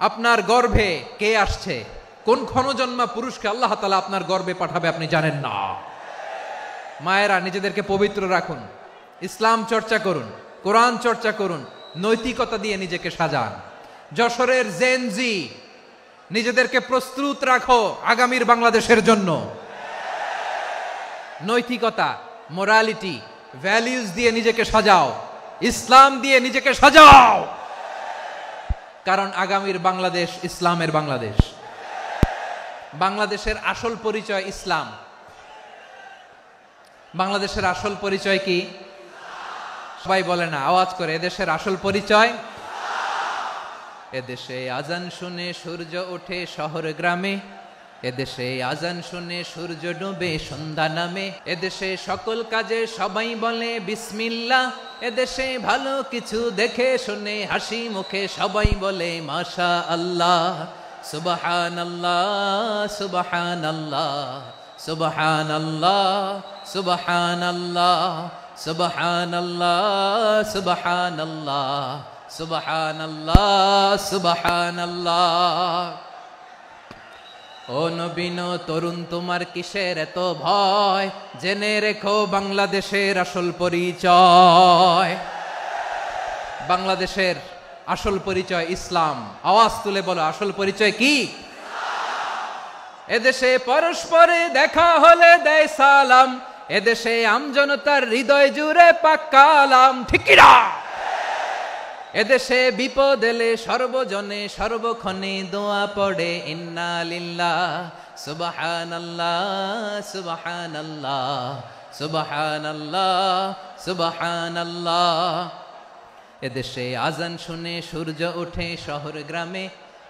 আপনার গর্ভে কে আসছে, কোন ক্ষণজন্মা পুরুষকে আল্লাহ তাআলা আপনার গর্ভে পাঠাবে আপনি জানেন না। মায়েরা নিজেদেরকে পবিত্র রাখুন, ইসলাম চর্চা করুন, কোরআন চর্চা করুন, নৈতিকতা দিয়ে নিজেকে সাজান। যশোরের জেনজি, নিজেদেরকে প্রস্তুত রাখো আগামীর বাংলাদেশের জন্য। নৈতিকতা, মোরালিটি, ভ্যালিউজ দিয়ে নিজেকে সাজাও, ইসলাম দিয়ে নিজেকে সাজাও, কারণ আগামীর বাংলাদেশ ইসলামের বাংলাদেশ। বাংলাদেশের আসল পরিচয় ইসলাম। বাংলাদেশের আসল পরিচয় কি? সবাই বলে না, আওয়াজ করে, এদেশের আসল পরিচয়। এদেশে আজান শুনে সূর্য ওঠে শহর গ্রামে, এদেশে আজান শুনে সূর্য ডুবে সন্ধ্যা নামে, এদেশে সকল কাজে সবাই বলে বিসমিল্লাহ, এদেশে ভালো কিছু দেখে শুনে হাসি মুখে সবাই বলে মাশা আল্লাহ, সুবহানাল্লাহ সুবহানাল্লাহ সুবহানাল্লাহ সুবহানাল্লাহ সুবহানাল্লাহ সুবহানাল্লাহ সুবহানাল্লাহ সুবহানাল্লাহ। ও নবীন তরুণ, তোমার কিসের এত ভয়? জেনে রেখো বাংলাদেশের আসল পরিচয়। বাংলাদেশের আসল পরিচয় ইসলাম। আওয়াজ তুলে বলো, আসল পরিচয় কি? এদেশে পরস্পরে দেখা হলে দেয় সালাম, এদেশে আমজনতার হৃদয় জুড়ে পাক্কা আলাম, ঠিক কি না? এদেশে বিপদ এলে সর্বজনে সর্বক্ষণে দোয়া পড়ে ইন্না লিল্লাহ সুবহানাল্লাহ সুবহানাল্লাহ সুবহানাল্লাহ সুবহানাল্লাহ। এদেশে আজান শুনে সূর্য ওঠে শহর গ্রামে,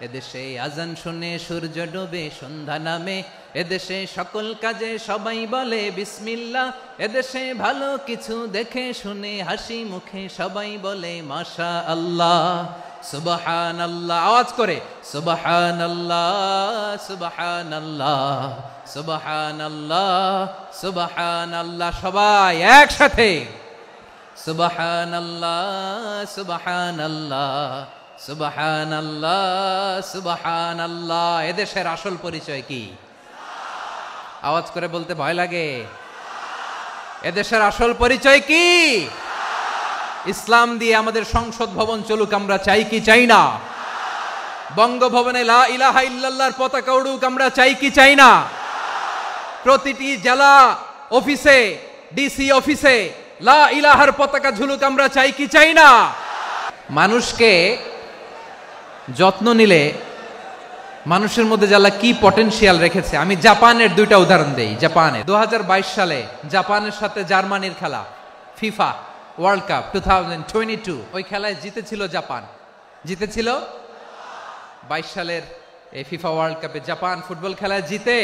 এদেশে আজান শুনে সূর্য ডুবে সন্ধ্যা নামে, এদেশে সকল কাজে সবাই বলে বিসমিল্লাহ, এদেশে ভালো কিছু দেখে শুনে হাসি মুখে সবাই বলে মাশা আল্লাহ সুবহানাল্লাহ। আওয়াজ করে সুবহানাল্লাহ সুবহানাল্লাহ সুবহানাল্লাহ সুবহানাল্লাহ। সবাই একসাথে সুবহানাল্লাহ সুবহানাল্লাহ সুবহানাল্লাহ সুবহানাল্লাহ। এদেশের আসল পরিচয় কি? আওয়াজ করে বলতে ভয় লাগে। এদেশের আসল পরিচয় কি? ইসলাম দিয়ে আমাদের সংসদ ভবন চলুক, আমরা চাই কি চাই না? বঙ্গভবনে লা ইলাহা ইল্লাল্লাহর পতাকা উড়ুক, আমরা চাই কি চাই না? প্রতিটি জেলা অফিসে, ডিসি অফিসে লা ইলাহার পতাকা ঝুলুক, আমরা চাই কি চাই না? মানুষকে যত্ন নিলে মানুষের মধ্যে আল্লাহ কি পটেনশিয়াল রেখেছে। আমি জাপানের দুইটা উদাহরণ দেই। জাপানে 2022 সালে জাপানের সাথে জার্মানির খেলা, ফিফা ওয়ার্ল্ড কাপ 2022, ওই খেলায় জিতেছিল জাপান। জিতেছিল 22 সালের এই ফিফা ওয়ার্ল্ড কাপে জাপান ফুটবল খেলায় জিতে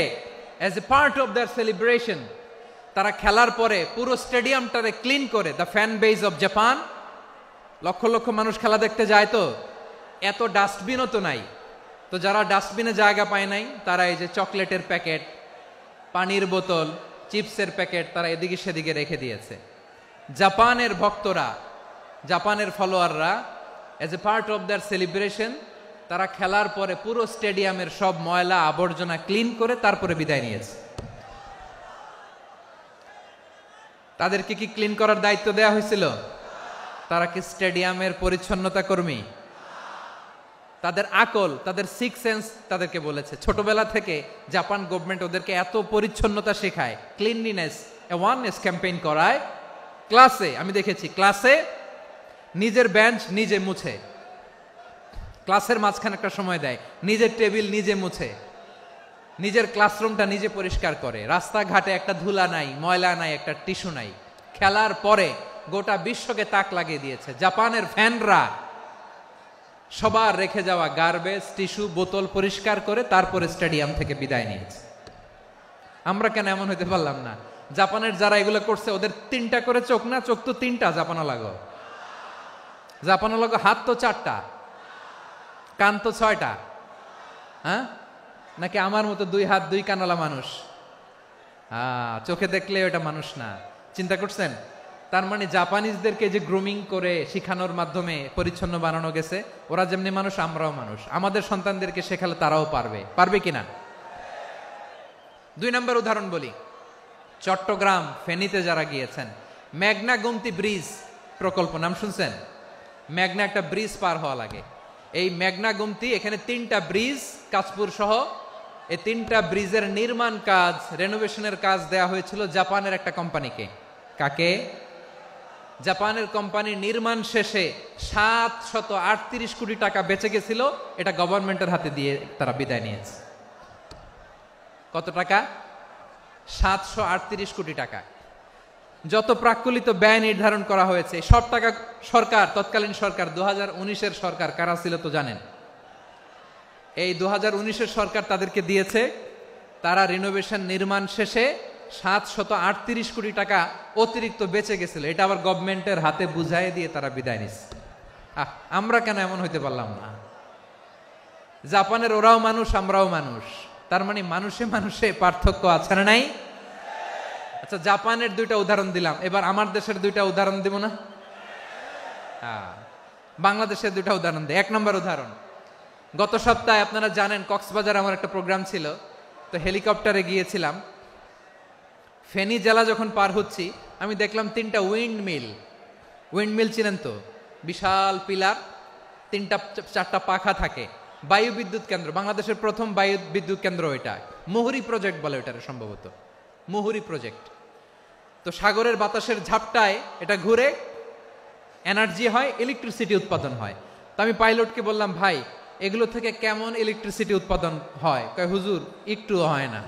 as a part of their celebration তারা খেলার পরে পুরো স্টেডিয়ামটারে ক্লিন করে, the fan base of Japan, লক্ষ লক্ষ মানুষ খেলা দেখতে যায়, তো এত ডাস্টবিনও তো নাই, তো যারা ডাস্টবিনে জায়গা পায় নাই তারা এই যে চকলেটের প্যাকেট, পানির বোতল, চিপসের প্যাকেট তারা এদিকে সেদিকে রেখে দিয়েছে। জাপানের ভক্তরা, জাপানের ফলোয়াররা as a part of their celebration তারা খেলার পরে পুরো স্টেডিয়ামের সব ময়লা আবর্জনা ক্লিন করে তারপরে বিদায় নিয়েছে। তাদেরকে কি ক্লিন করার দায়িত্ব দেয়া হয়েছিল? তারা কি স্টেডিয়ামের পরিচ্ছন্নতা কর্মী? তাদের আকল, তাদের সিক্স সেন্স তাদেরকে বলেছে। ছোটবেলা থেকে জাপান গভর্নমেন্ট ওদেরকে এত পরিচ্ছন্নতা শেখায়, ক্লিনলিনেস অ্যাওয়ারনেস ক্যাম্পেইন করায়। ক্লাসে আমি দেখেছি, ক্লাসে নিজের বেঞ্চ নিজে মুছে, ক্লাসের মাঝখানে একটা সময় দেয়, নিজের টেবিল নিজে মুছে, নিজের ক্লাসরুমটা নিজে পরিষ্কার করে, রাস্তাঘাটে একটা ধুলা নাই, ময়লা নাই, একটা টিস্যু নাই। খেলার পরে গোটা বিশ্বকে তাক লাগিয়ে দিয়েছে। জাপানের ফ্যানরা সবার রেখে যাওয়া গার্বেজ, টিস্যু, বোতল পরিষ্কার করে তারপরে স্টেডিয়াম থেকে বিদায় নিয়েছে। আমরা কেন এমন হইতে পারলাম না? জাপানের যারা এগুলো করছে ওদের 3টা করে চোখ না? চোখ তো 3টা, জাপানো লাগো, জাপানো লাগো, হাত তো 4টা, কান তো 6টা, হ্যাঁ? নাকি আমার মতো 2 হাত 2 কানওয়ালা মানুষ? চোখে দেখলে ওটা মানুষ না। চিন্তা করছেন? তার মানে জাপানিজদেরকে যে গ্রুমিং করে শিখানোর মাধ্যমে পরিচ্ছন্ন বানানো গেছে, ওরা যেমনি মানুষ আমরাও মানুষ, আমাদের সন্তানদেরকে শেখালে তারাও পারবে কিনা? 2 নম্বর উদাহরণ বলি। চট্টগ্রাম ফেনীতে যারা গিয়েছেন, মেঘনা গোমতী ব্রিজ প্রকল্প নাম শুনছেন? মেঘনা একটা ব্রিজ পার হওয়া লাগে। এই মেঘনা গোমতী, এখানে 3টা ব্রিজ কাঁচপুর সহ, এই 3টা ব্রিজের নির্মাণ কাজ, রেনোভেশনের কাজ দেয়া হয়েছিল জাপানের একটা কোম্পানিকে। কাকে? জাপানের কোম্পানি। নির্মাণ শেষে 738 কোটি টাকা বেঁচে গেছিল, এটা গভর্নমেন্টের হাতে দিয়ে তারা বিদায় নিয়েছে। কত টাকা? 738 কোটি টাকা। যত প্রাক্কলিত ব্যয় নির্ধারণ করা হয়েছে সব টাকা সরকার, তৎকালীন সরকার 2019-এর সরকার, কারা ছিল তো জানেন? এই 2019-এর সরকার তাদেরকে দিয়েছে। তারা রিনোভেশন নির্মাণ শেষে 738 কোটি টাকা অতিরিক্ত বেঁচে গেছিল, এটা আবার গভর্নমেন্টের হাতে বুঝাই দিয়ে তারা বিদায় নিচ্ছে। আমরা কেন এমন হইতে পারলাম না? জাপানের ওরাও মানুষ, আমরাও মানুষ, তার মানে মানুষে মানুষে পার্থক্য আছে না নাই? আচ্ছা, জাপানের 2টা উদাহরণ দিলাম, এবার আমার দেশের 2টা উদাহরণ দিব না? বাংলাদেশের 2টা উদাহরণ দিই। 1 নম্বর উদাহরণ, গত সপ্তাহে আপনারা জানেন কক্সবাজার আমার একটা প্রোগ্রাম ছিল, তো হেলিকপ্টারে গিয়েছিলাম। ফেনী জেলা যখন পার হচ্ছি, আমি দেখলাম 3টা উইন্ডমিল চিনেন তো? বিশাল পিলার, 3টা-4টা পাখা থাকে। বায়ু বিদ্যুৎ কেন্দ্র, বাংলাদেশের প্রথম বায়ু বিদ্যুৎ কেন্দ্র এটা। মুহুরী প্রজেক্ট বলে এটার, সম্ভবত মুহুরী প্রজেক্ট। তো সাগরের বাতাসের ঝাপটায় এটা ঘুরে এনার্জি হয়, ইলেকট্রিসিটি উৎপাদন হয়। তো আমি পাইলটকে বললাম, ভাই এগুলো থেকে কেমন ইলেকট্রিসিটি উৎপাদন হয়? কয়, হুজুর একটুও হয় না,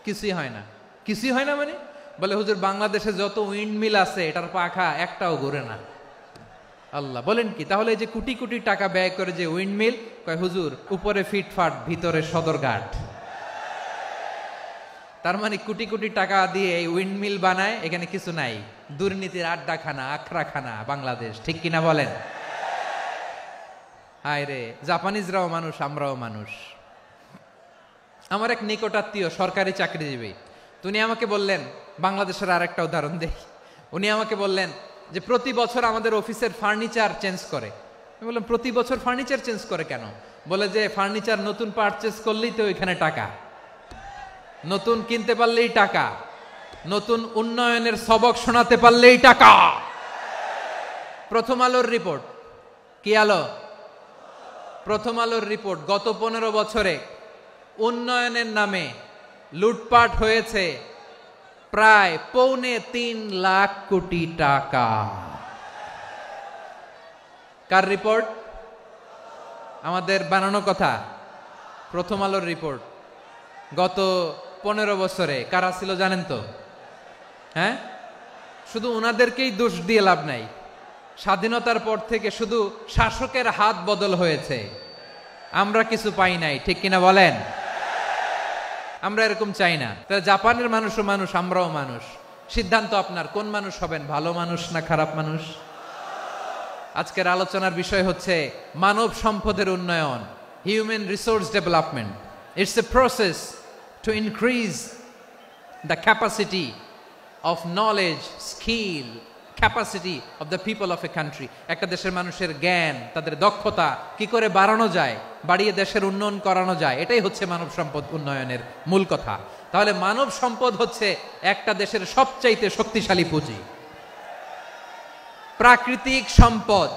কিছুই হয় না। কিছুই হয় না মানে? বলে, হুজুর বাংলাদেশে যত উইন্ডমিল আছে এটার পাখা একটাও ঘুরে না। আল্লাহ, বলেন কি? তাহলে এই যে কোটি কোটি টাকা ব্যয় করে যে উইন্ডমিল, কয় হুজুর উপরে ফিটফাট, ভিতরে সদরঘাট। তার মানে কোটি কোটি টাকা দিয়ে এই উইন্ডমিল বানায়, এখানে কিছু নাই। দুর্নীতির আড্ডাখানা, আখড়াখানা বাংলাদেশ, ঠিক কিনা বলেন? হায় রে, জাপানিজরাও মানুষ, আমরাও মানুষ। আমার এক নিকটাত্মীয় সরকারি চাকরিজীবী, উনি আমাকে বললেন, বাংলাদেশের আর একটা উদাহরণ দেখি। উনি আমাকে বললেন যে প্রতি বছর আমাদের অফিসের ফার্নিচার চেঞ্জ করে। আমি বললাম, প্রতি বছর ফার্নিচার চেঞ্জ করে কেন? বলে যে ফার্নিচার নতুন পারচেজ করলেই তো ওইখানে টাকা, নতুন কিনতে পারলেই টাকা, নতুন উন্নয়নের সবক শোনাতে পারলেই টাকা। প্রথম আলোর রিপোর্ট, কি আলো? প্রথম আলোর রিপোর্ট, গত 15 বছরে উন্নয়নের নামে লুটপাট হয়েছে প্রায় 3.25 লাখ কোটি টাকা। কার রিপোর্ট? আমাদের বানানো কথা। প্রথম আলোর রিপোর্ট। গত 15 বছরে কারা ছিল জানেন তো? হ্যাঁ, শুধু ওনাদেরকেই দোষ দিয়ে লাভ নাই। স্বাধীনতার পর থেকে শুধু শাসকের হাত বদল হয়েছে, আমরা কিছু পাই নাই, ঠিক কিনা বলেন? আমরা এরকম চাই না। তাহলে জাপানের মানুষও মানুষ, আমরাও মানুষ। সিদ্ধান্ত আপনার, কোন মানুষ হবেন, ভালো মানুষ না খারাপ মানুষ? আজকের আলোচনার বিষয় হচ্ছে মানব সম্পদের উন্নয়ন, human resource development. It's a process to increase the capacity of knowledge, skill, capacity of the people of a country. একটা দেশের মানুষের জ্ঞান, তাদের দক্ষতা কি করে বাড়ানো যায়, বাড়িয়ে দেশের উন্নয়ন করানো যায়, এটাই হচ্ছে মানব সম্পদ উন্নয়নের মূল কথা। তাহলে মানব সম্পদ হচ্ছে একটা দেশের সবচাইতে শক্তিশালী পুঁজি। প্রাকৃতিক সম্পদ,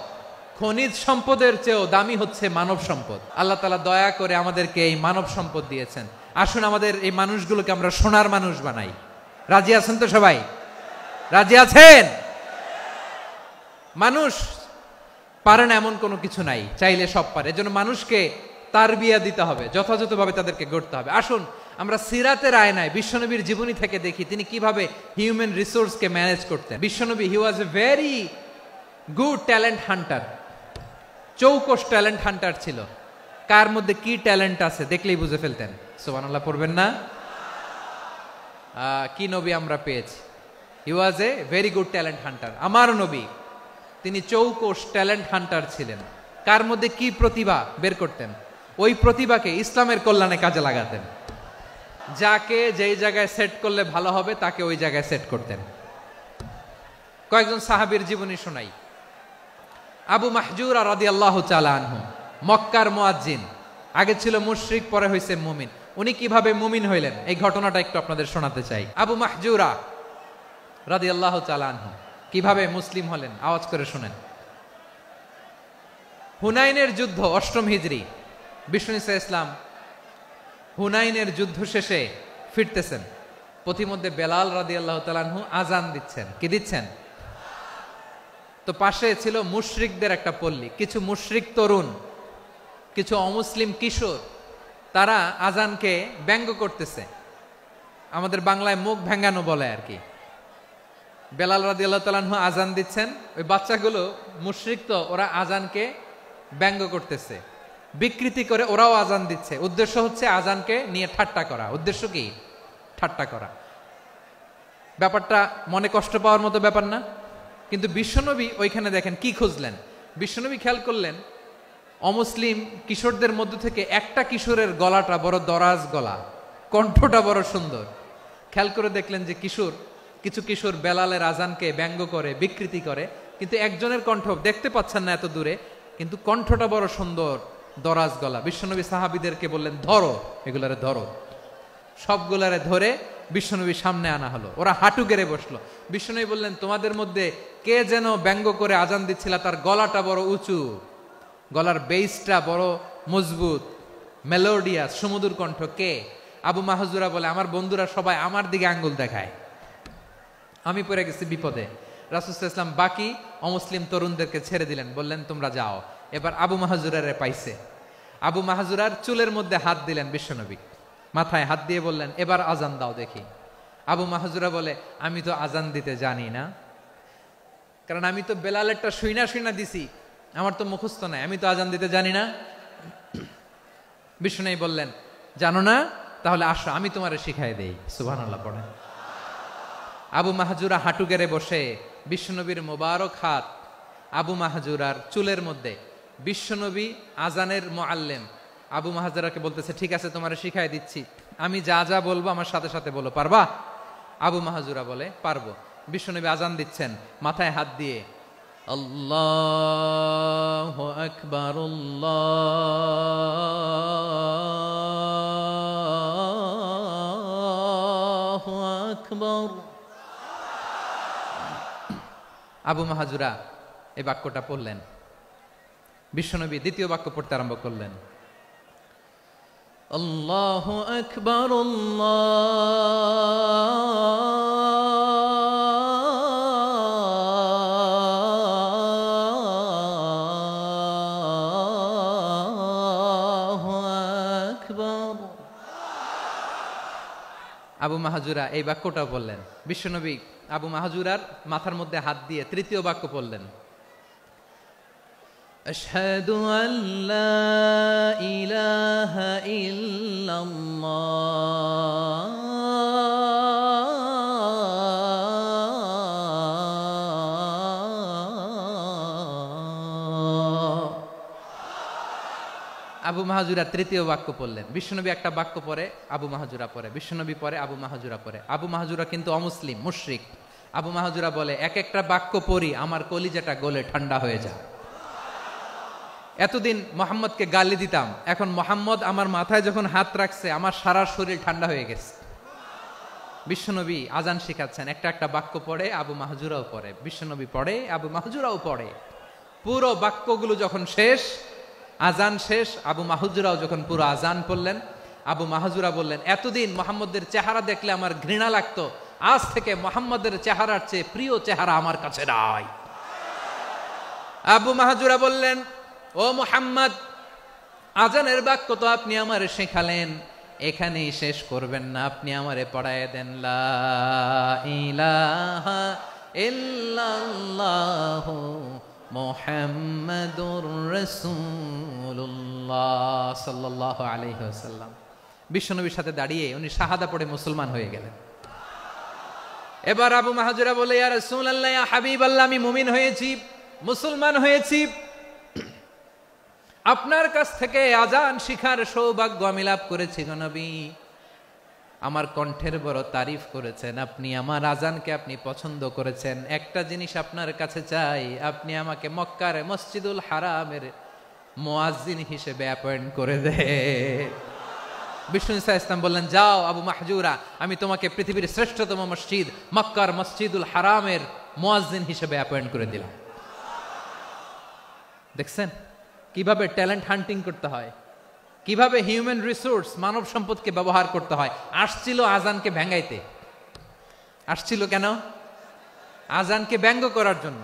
খনিজ সম্পদের চেয়েও দামি হচ্ছে মানব সম্পদ। আল্লাহ তাআলা দয়া করে আমাদেরকে এই মানব সম্পদ দিয়েছেন। আসুন আমাদের এই মানুষগুলোকে আমরা সোনার মানুষ বানাই। রাজি আছেন তো সবাই? রাজি আছেন? মানুষ পারে না এমন কোনো কিছু নাই, চাইলে সব পারে। এজন্য মানুষকে তারবিয়া দিতে হবে, যথাযথভাবে তাদেরকে গড়তে হবে। আসুন আমরা সিরাতের আয়নায় বিশ্বনবীর জীবনী থেকে দেখি তিনি কিভাবে হিউম্যান রিসোর্সকে ম্যানেজ করতেন। বিশ্বনবী, he was a very good talent hunter, চৌকস ট্যালেন্ট হান্টার ছিল। কার মধ্যে কি ট্যালেন্ট আছে দেখলেই বুঝে ফেলতেন। সুবহানাল্লাহ পড়বেন না? কি নবী আমরা পেয়েছি! He was a very good talent hunter. আমার নবী তিনি চৌকস ট্যালেন্ট হান্টার ছিলেন। কার মধ্যে কি প্রতিভা বের করতেন, ওই প্রতিভাকে ইসলামের কল্যাণে কাজে লাগাতেন। যাকে যেই জায়গায় সেট করলে ভালো হবে তাকে ওই জায়গায় সেট করতেন। কয়েকজন সাহাবীর জীবনী শোনাই। আবু মাহজুরা রাদিয়াল্লাহু তাআলা আনহু, মক্কার মুয়াজ্জিন, আগে ছিল মুশরিক, পরে হয়েছে মুমিন। উনি কিভাবে মুমিন হইলেন এই ঘটনাটা একটু আপনাদের শোনাতে চাই। আবু মাহজুরা রাদিয়াল্লাহু তাআলা আনহু কিভাবে মুসলিম হলেন, আওয়াজ করে শুনেন। হুনাইনের যুদ্ধ, 8ম হিজরি, বিষ্ণু ঈসা ইসলাম হুনাইনের যুদ্ধ শেষে ফিরতেছেন। পথিমধ্যে বেলাল রাদিয়াল্লাহু তাআলা আনহু আজান দিচ্ছেন। কি দিচ্ছেন? তো পাশে ছিল মুশরিকদের একটা পল্লী, কিছু মুশরিক তরুণ, কিছু অমুসলিম কিশোর, তারা আজানকে ব্যঙ্গ করতেছে। আমাদের বাংলায় মুখ ভেঙ্গানো বলে আর কি। বেলাল রাদিয়াল্লাহু তাআলা আনহু আজান দিচ্ছেন, ওই বাচ্চাগুলো মুশরিক, তো ওরা আজানকে ব্যঙ্গ করতেছে, বিকৃতি করে ওরাও আজান দিচ্ছে। উদ্দেশ্য হচ্ছে আজানকে নিয়ে ঠাট্টা করা। উদ্দেশ্য কি? ঠাট্টা করা। ব্যাপারটা মনে কষ্ট পাওয়ার মতো ব্যাপার না? কিন্তু বিশ্বনবী ওইখানে দেখেন কি খুঁজলেন। বিশ্বনবী খেয়াল করলেন অমুসলিম কিশোরদের মধ্য থেকে একটা কিশোরের গলাটা বড় দরাজ গলা, কণ্ঠটা বড় সুন্দর। খেয়াল করে দেখলেন যে কিছু কিশোর বেলালের আজানকে ব্যঙ্গ করে, বিকৃতি করে, কিন্তু একজনের কণ্ঠ দেখতে পাচ্ছেন না এত দূরে, কিন্তু কণ্ঠটা বড় সুন্দর, দরাজ গলা। বিশ্বনবী সাহাবীদেরকে বললেন, ধরো এগুলারে, ধরো। সবগুলারে ধরে বিশ্বনবীর সামনে আনা হলো। ওরা হাঁটু গেড়ে বসলো। বিশ্বনবী বললেন, তোমাদের মধ্যে কে যেন ব্যঙ্গ করে আজান দিচ্ছিল, তার গলাটা বড় উঁচু, গলার বেসটা বড় মজবুত, মেলোডিয়াস, সুমধুর কণ্ঠ। কে? আবু মাহজুরা বলে, আমার বন্ধুরা সবাই আমার দিকে আঙ্গুল দেখায়, আমি পড়ে গেছি বিপদে। রাসূল সাল্লাল্লাহু আলাইহি ওয়াসাল্লাম বাকি অমুসলিম তরুণদেরকে ছেড়ে দিলেন, বললেন তোমরা যাও। এবার আবু মাহজুরারে পাইছে। আবু মাহজুরার চুলের মধ্যে হাত দিলেন বিশ্বনবী, মাথায় হাত দিয়ে বললেন, এবার আজান দাও দেখি। আবু মাহজুরা বলে, আমি তো আজান দিতে জানি না, কারণ আমি তো বেলালেরটা শুইনা দিছি, আমার তো মুখস্থ নাই, আমি তো আজান দিতে জানি না। বিষ্ণু বললেন, জানো না? তাহলে আসো, আমি তোমারে শিখাই দেই। সুবহানাল্লাহ পড়েন। আবু মাহজুরা হাঁটু গেড়ে বসে, বিশ্বনবীর মোবারক হাত আবু মাহজুরার চুলের মধ্যে। বিশ্বনবী আজানের মুআল্লিম আবু মাহজুরাকে বলতেছে, ঠিক আছে তোমারে শিখাই দিচ্ছি, আমি যা যা বলবো আমার সাথে সাথে বলো, পারবা? আবু মাহজুরা বলে, পারবো। বিশ্বনবী আজান দিচ্ছেন মাথায় হাত দিয়ে, আল্লাহু আকবার, আল্লাহু আকবার। আবু মাহজুরা এই বাক্যটা পড়লেন। বিশ্বনবী দ্বিতীয় বাক্য পড়তে আরম্ভ করলেন, আল্লাহু আকবার, আল্লাহু আকবার। আবু মাহজুরা এই বাক্যটা বললেন। বিশ্বনবী আবু মাহজুরার মাথার মধ্যে হাত দিয়ে তৃতীয় বাক্য পড়লেন, আশহাদু আল্লা ইলাহা ইল্লাল্লাহ, আবু মাহজুরা তৃতীয় বাক্য পড়লেন। বিশ্বনবী একটা বাক্য পরে আবু মাহজুরা পরে, বিশ্বনবী পরে আবু মাহজুরা পরে। আবু মাহজুরা কিন্তু অমুসলিম, মুশরিক। আবু মাহজুরা বলে, এক একটা বাক্য পড়ি আমার কলিজাটা গলে ঠান্ডা হয়ে যায়। এতদিন মোহাম্মদকে গালি দিতাম, এখন মোহাম্মদ আমার মাথায় যখন হাত রাখছে আমার সারা শরীর ঠান্ডা হয়ে গেছে। বিশ্বনবী আজান শিখাচ্ছেন, একটা একটা বাক্য পড়ে আবু মাহজুরাও পড়ে, বিশ্বনবী পড়ে, আবু মাহজুরাও পড়ে। পুরো বাক্যগুলো যখন শেষ, আজান শেষ, আবু মাহজুরাও যখন পুরো আজান পড়লেন, আবু মাহজুরা বললেন, এতদিন মোহাম্মদের চেহারা দেখলে আমার ঘৃণা লাগতো, আজ থেকে মোহাম্মদের চেহারার চেয়ে প্রিয় চেহারা আমার কাছে নাই। আবু মাহজুরা বললেন, ও মুহাম্মদ, আজানের বাক্য তো আপনি আমারে শেখালেন, এখানেই শেষ করবেন না, আপনি আমারে পড়ায় দেন, লা ইলাহা ইল্লাল্লাহু মুহাম্মাদুর রাসূলুল্লাহ সাল্লাল্লাহু আলাইহি ওয়াসাল্লাম। বিশ্বনবীর সাথে দাঁড়িয়ে উনি শাহাদা পড়ে মুসলমান হয়ে গেলেন। এবার আবু মাহজুরা বলে, ইয়া রাসূলুল্লাহ, ইয়া হাবিবাল্লাহ, আমি মুমিন হয়েছি, মুসলমান হয়েছি, আপনার কাছ থেকে আজান শিখার সৌভাগ্য আমি লাভ করেছি গো নবী। আমার কণ্ঠের বড় তারিফ করেছেন, আপনি আমার আজানকে আপনি পছন্দ করেছেন। একটা জিনিস আপনার কাছে চাই, আপনি আমাকে মক্কার মসজিদুল হারামের মুয়াজ্জিন হিসেবে অ্যাপয়েন্ট করে দে। বিষ্ণু ঈসা ইসলাম বললেন, যাও আবু মাহজুরা, আমি তোমাকে পৃথিবীর শ্রেষ্ঠতম মসজিদ মক্কার মসজিদুল হারামের মুয়াজ্জিন হিসেবে অ্যাপয়েন্ট করে দিলাম। দেখছেন কিভাবে ট্যালেন্ট হান্টিং করতে হয়, কিভাবে হিউম্যান রিসোর্স মানব সম্পদকে ব্যবহার করতে হয়। আসছিল আজানকে ভেঙ্গাইতে, আসছিল কেন? আজানকে ব্যঙ্গ করার জন্য,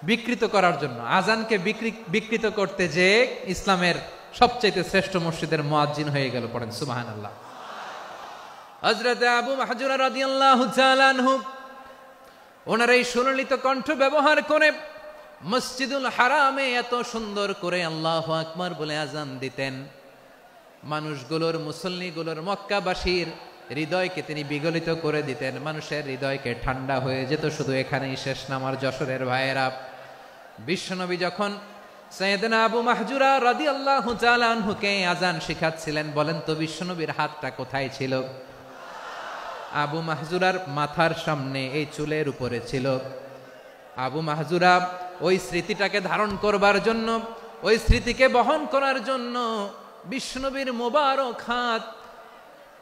বিকৃত করার জন্য। আজানকে বিকৃত করতে যে ইসলামের সবচেয়ে শ্রেষ্ঠ মসজিদের মুয়াজ্জিন হয়ে গেল। পড়েন সুবহানাল্লাহ। হযরত আবু মাহজুরা রাদিয়াল্লাহু তাআলা আনহু ওনার এই সুললিত কণ্ঠ ব্যবহার করে মসজিদুল হারামে এত সুন্দর করে আল্লাহু আকবার বলে আজান দিতেন, মানুষগুলোর, মুসল্লিগুলোর, মক্কাবাসীর হৃদয়কে তিনি বিগলিত করে দিতেন। মানুষের হৃদয়কে ঠান্ডা হয়ে যেত। শুধু এখানেই শেষ না আমার যশোরের ভাইয়েরা, বিশ্বনবী যখন সাইয়েদনা আবু মাহজুরা রাদিয়াল্লাহু তাআলা আনহুকে আজান শিখাচ্ছিলেন, বলেন তো বিশ্বনবীর হাতটা কোথায় ছিল? আবু মাহজুরার মাথার সামনে, এই চুলের উপরে ছিল। আবু মাহজুরা ওই স্মৃতিটাকে ধারণ করবার জন্য, ওই স্মৃতিকে বহন করার জন্য বিশ্বনবীর মোবারক হাত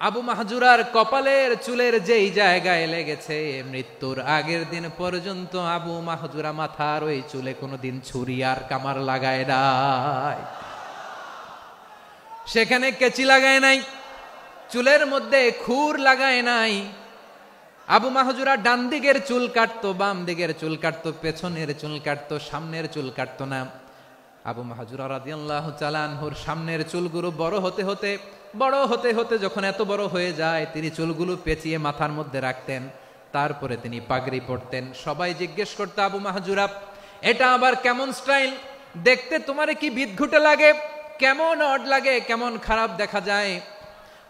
আবু মাহজুরার কপালের চুলের যেই জায়গায় লেগেছে, মৃত্যুর আগের দিন পর্যন্ত আবু মাহজুরা মাথার ওই চুলে কোনোদিন ছুরি আর কামার লাগায় নাই, সেখানে কেচি লাগায় নাই, চুলের মধ্যে খুর লাগায় নাই। আবু মাহজুরা ডান দিকের চুল কাটতো, বাম দিকের চুল কাটতো, পেছনের চুল কাটতো, সামনের চুল কাটতো না। আবু মাহজুরা রাদিয়াল্লাহু তাআলা আনহুর সামনের চুলগুলো বড় হতে হতে যখন এত বড় হয়ে যায়, তিনি চুলগুলো পেঁচিয়ে মাথার মধ্যে রাখতেন, তারপরে তিনি পাগড়ি পরতেন। সবাই জিজ্ঞেস করতো, আবু মাহজুরা এটা আবার কেমন স্টাইল? দেখতে তোমারে কি বিদঘুটে লাগে, কেমন অড লাগে, কেমন খারাপ দেখা যায়।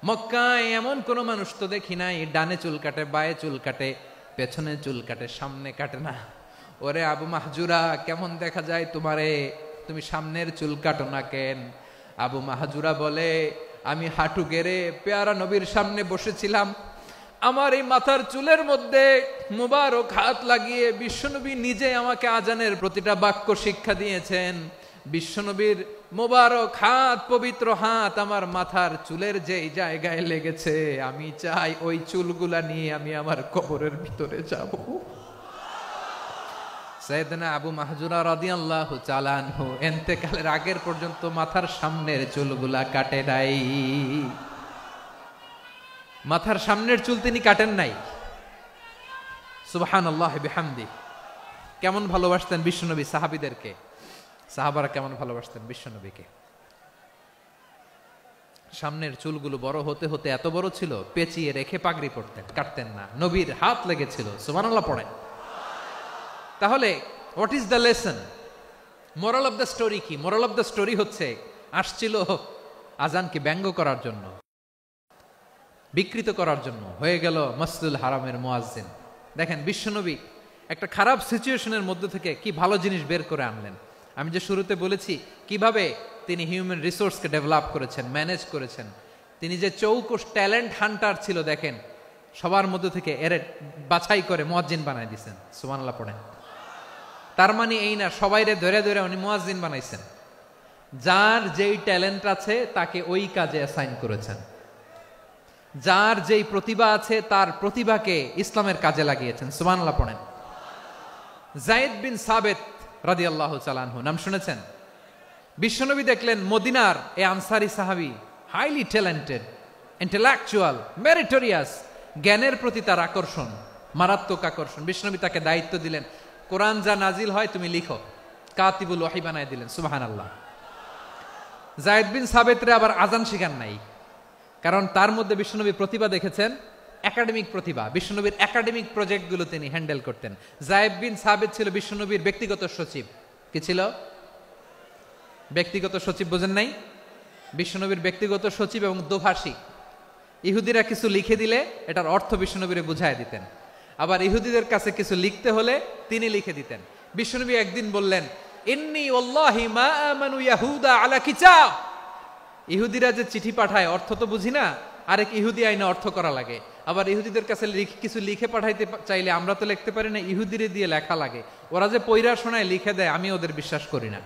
মক্কায় এমন কোন মানুষ তো দেখি নাই, ডানে চুল কাটে, বায়ে চুল কাটে, পেছনে চুল কাটে, সামনে কাটে না। ওরে আবু মাহজুরা কেমন দেখা যায় তোমারে, তুমি সামনের চুল কাটো না কেন? আবু মাহজুরা বলে, আমি হাঁটু গেড়ে পেয়ারা নবীর সামনে বসেছিলাম, আমার এই মাথার চুলের মধ্যে মুবারক হাত লাগিয়ে বিশ্বনবী নিজে আমাকে আজানের প্রতিটা বাক্য শিক্ষা দিয়েছেন। বিশ্বনবীর মোবারক হাত, পবিত্র হাত আমার মাথার চুলের যেই জায়গায় লেগেছে, আমি চাই ওই চুলগুলা নিয়ে আমি আমার কবরের ভিতরে যাব। সাইয়েদনা আবু মাহজুরা রাদিয়াল্লাহু তাআলা আনহু ইন্তেকালের আগের পর্যন্ত মাথার সামনের চুলগুলা কাটে নাই, মাথার সামনের চুল তিনি কাটেন নাই। সুবহানাল্লাহি বিহামদি। কেমন ভালোবাসতেন বিশ্বনবী সাহাবীদেরকে, সাহাবারা কেমন ভালোবাসতেন বিশ্বনবীকে। সামনের চুলগুলো বড় হতে হতে এত বড় ছিল, পেঁচিয়ে রেখে পাগড়ি পরতেন, কাটতেন না। নবীর হাত লেগেছিল। সুবহানাল্লাহ পড়েন। তাহলে what is the lesson? Moral of the story কি? মোরাল অফ দ্য স্টোরি হচ্ছে, আসছিল আজানকে ব্যঙ্গ করার জন্য, বিকৃত করার জন্য, হয়ে গেল মসজিদুল হারামের মুয়াজ্জিন। দেখেন বিশ্বনবী একটা খারাপ সিচুয়েশনের মধ্যে থেকে কি ভালো জিনিস বের করে আনলেন। আমি যে শুরুতে বলেছি কিভাবে তিনি হিউম্যান রিসোর্সকে ডেভেলপ করেছেন, ম্যানেজ করেছেন। তিনি যে চৌকস ট্যালেন্ট হান্টার ছিল, দেখেন সবার মধ্যে থেকে এর বাছাই করে মুয়াজ্জিন বানাই দিয়েছেন। সুবহানাল্লাহ পড়েন। তার মানে এই না সবাইরে ধরে ধরে উনি মুয়াজ্জিন বানাইছেন। যার যেই ট্যালেন্ট আছে তাকে ওই কাজে অ্যাসাইন করেছেন। যার যেই প্রতিভা আছে তার প্রতিভাকে ইসলামের কাজে লাগিয়েছেন। সুবহানাল্লাহ পড়েন। যায়েদ বিন সাবিত রাদিয়াল্লাহু তাআলা আনহু নাম শুনেছেন? বিশ্বনবী দেখলেন মদিনার এই আনসারী সাহাবী হাইলি ট্যালেন্টেড, ইন্টেলেকচুয়াল, মেরিটোরিয়াস, জ্ঞানের প্রতি তার আকর্ষণ, মারাত্মক আকর্ষণ। বিশ্বনবী তাকে দায়িত্ব দিলেন, কোরআন যা নাজিল হয় তুমি লিখো, কাতিবুল ওয়াহি বানায় দিলেন। সুবহানাল্লাহ। যায়েদ বিন সাবিতরে আবার আজান শিখান নাই, কারণ তার মধ্যে বিশ্বনবী প্রতিভা দেখেছেন, একাডেমিক প্রতিভা। বিশ্বনবীর একাডেমিক প্রজেক্টগুলো তিনি হ্যান্ডেল করতেন। যায়েদ বিন সাবিত ছিল বিশ্বনবীর ব্যক্তিগত সচিব। কি ছিল? ব্যক্তিগত সচিব। বোঝেন নাই? বিশ্বনবীর ব্যক্তিগত সচিব এবং দোভাষী। ইহুদিরা কিছু লিখে দিলে এটার অর্থ বিশ্বনবীরে বুঝায় দিতেন, আবার ইহুদিদের কাছে কিছু লিখতে হলে তিনি লিখে দিতেন। বিশ্বনবী একদিন বললেন, ইন্নী ওয়াল্লাহি মা আমানু ইয়াহুদা আলা কিতাব। ইহুদিরা যে চিঠি পাঠায় অর্থ তো বুঝি না, আরেক ইহুদি আইনে অর্থ করা লাগে, আবার ইহুদিদের কাছে কিছু লিখে পাঠাইতে চাইলে আমরা তো লিখতে পারি না, ইহুদিরে দিয়ে লেখা লাগে। ওরা যে পয়রা শোনায় লিখে দেয়, আমি ওদের বিশ্বাস করি না।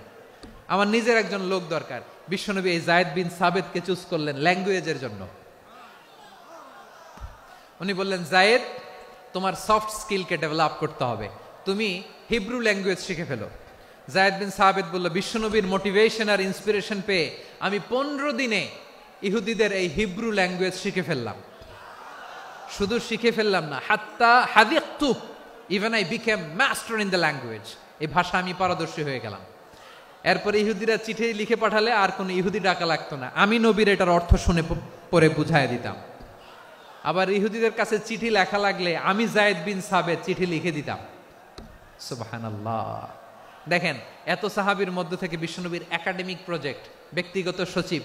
আমার নিজের একজন লোক দরকার। বিশ্বনবী এই যায়েদ বিন সাবেতকে চুজ করলেন ল্যাঙ্গুয়েজের জন্য। উনি বললেন, যায়েদ, তোমার সফট স্কিলকে ডেভেলপ করতে হবে, তুমি হিব্রু ল্যাঙ্গুয়েজ শিখে ফেলো। যায়েদ বিন সাবেত বলল, বিশ্বনবীর মোটিভেশন আর ইন্সপিরেশন পেয়ে আমি 15 দিনে ইহুদিদের এই হিব্রু ল্যাঙ্গুয়েজ শিখে ফেললাম। শুধু শিখে ফেললাম না, হাত্তা হাদিকতু, even I became master in the language. এই ভাষা আমি পারদর্শী হয়ে গেলাম। এরপরে ইহুদিরা চিঠি লিখে পাঠালে আর কোনো ইহুদি ডাকা লাগতো না, আমি নবীর এটার অর্থ শুনে পরে বুঝাই দিতাম। আবার ইহুদিদের কাছে চিঠি লেখা লাগলে আমি যায়েদ বিন সাবেত চিঠি লিখে দিতাম। সুবহানাল্লাহ। দেখেন, এত সাহাবীর মধ্য থেকে বিশ্বনবীর একাডেমিক প্রজেক্ট, ব্যক্তিগত সচিব,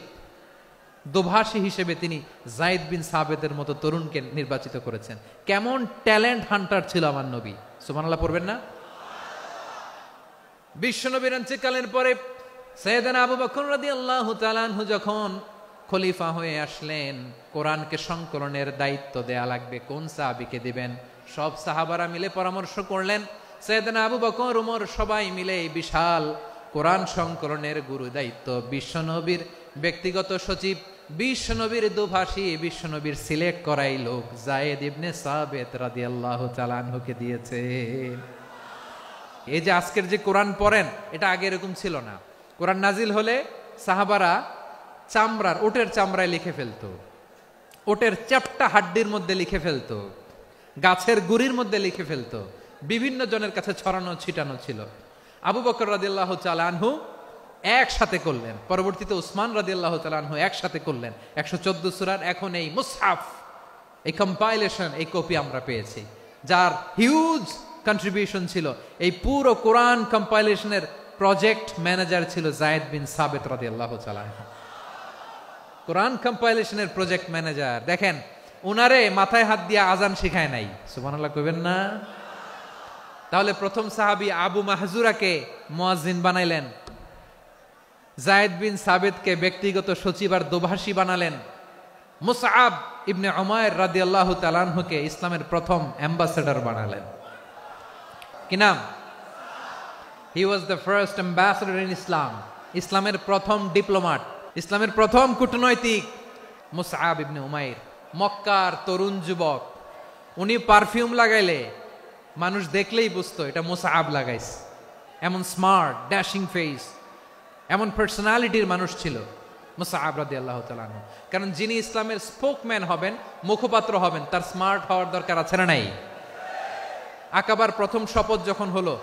দোভাষী হিসেবে তিনি যায়েদ বিন সাবেতের মতো তরুণকে নির্বাচিত করেছেন। কেমন ট্যালেন্ট হান্টার ছিল আমার নবী। সুবহানাল্লাহ পড়বেন না? বিশ্বনবীর ইন্তেকালের পরে সাইয়েদনা আবু বকর রাদিয়াল্লাহু তাআলা আনহু যখন খলিফা হয়ে আসলেন, কোরআনকে সংকলনের দায়িত্ব দেয়া লাগবে, কোন সাহাবীকে দিবেন? সব সাহাবারা মিলে পরামর্শ করলেন। সাইয়েদনা আবু বকর, ওমর সবাই মিলে এই বিশাল কোরআন সংকলনের গুরু দায়িত্ব বিশ্বনবীর ব্যক্তিগত সচিব, বিশ্বনবীর দুভাষী, বিশ্বনবীর সিলেক্ট করাই লোক যায়েদ ইবনে সাবেত রাদিয়াল্লাহু তাআলা আনহুকে দিয়েছে। এই যে আজকের যে কোরআন পড়েন, এটা আগে এরকম ছিল না। কোরআন নাজিল হলে সাহাবারা চামড়ার, ওটের চামড়ায় লিখে ফেলতো, ওটের চ্যাপ্টা হাড্ডির মধ্যে লিখে ফেলতো, গাছের গুড়ির মধ্যে লিখে ফেলতো, বিভিন্ন জনের কাছে ছড়ানো ছিটানো ছিল। আবু বকর রাদিয়াল্লাহু তাআলা আনহু একসাথে করলেন, পরবর্তীতে উসমান রাদিয়াল্লাহু তাআলা আনহু একসাথে করলেন। 114 সূরার এখন এই মুসহাফ, এই কম্পাইলেশন, এই কপি আমরা পেয়েছি, যার হিউজ কন্ট্রিবিউশন ছিল। এই পুরো কোরআন কম্পাইলেশনের প্রজেক্ট ম্যানেজার ছিল যায়েদ বিন সাবেত রাদিয়াল্লাহু তাআলা আনহু। কোরআন কম্পাইলেশনের প্রজেক্ট ম্যানেজার। দেখেন, উনারে মাথায় হাত দিয়ে আজান শিখায় নাই। সুবহানাল্লাহ কইবেন না? তাহলে প্রথম সাহাবী আবু মাহজুরাকে মুয়াজ্জিন বানাইলেন, যায়েদ বিন সাবেতকে ব্যক্তিগত সচিব আর দোভাষী বানালেন, মুসআব ইবনে উমাইর রাদিয়াল্লাহু তাআলা আনহুকে ইসলামের প্রথম অ্যাম্বাসেডর বানালেন। কি নাম? He was the first ambassador in Islam. ইসলামের প্রথম ডিপ্লোম্যাট, ইসলামের প্রথম কূটনৈতিক মুসআব ইবনে উমাইর, মক্কার তরুণ যুবক। উনি পারফিউম লাগাইলে মানুষ দেখলেই বুঝতো এটা মুসআব লাগাইছে। এমন স্মার্ট, ড্যাশিং ফেস, এমন পার্সোনালিটির মানুষ ছিল মুসআব রাদিয়াল্লাহু তাআলা আনহু। কারণ যিনি ইসলামের স্পোকম্যান হবেন, মুখপাত্র হবেন, তার স্মার্ট হওয়ার দরকার আছে না নাই? আকাবার প্রথম শপথ যখন হলো,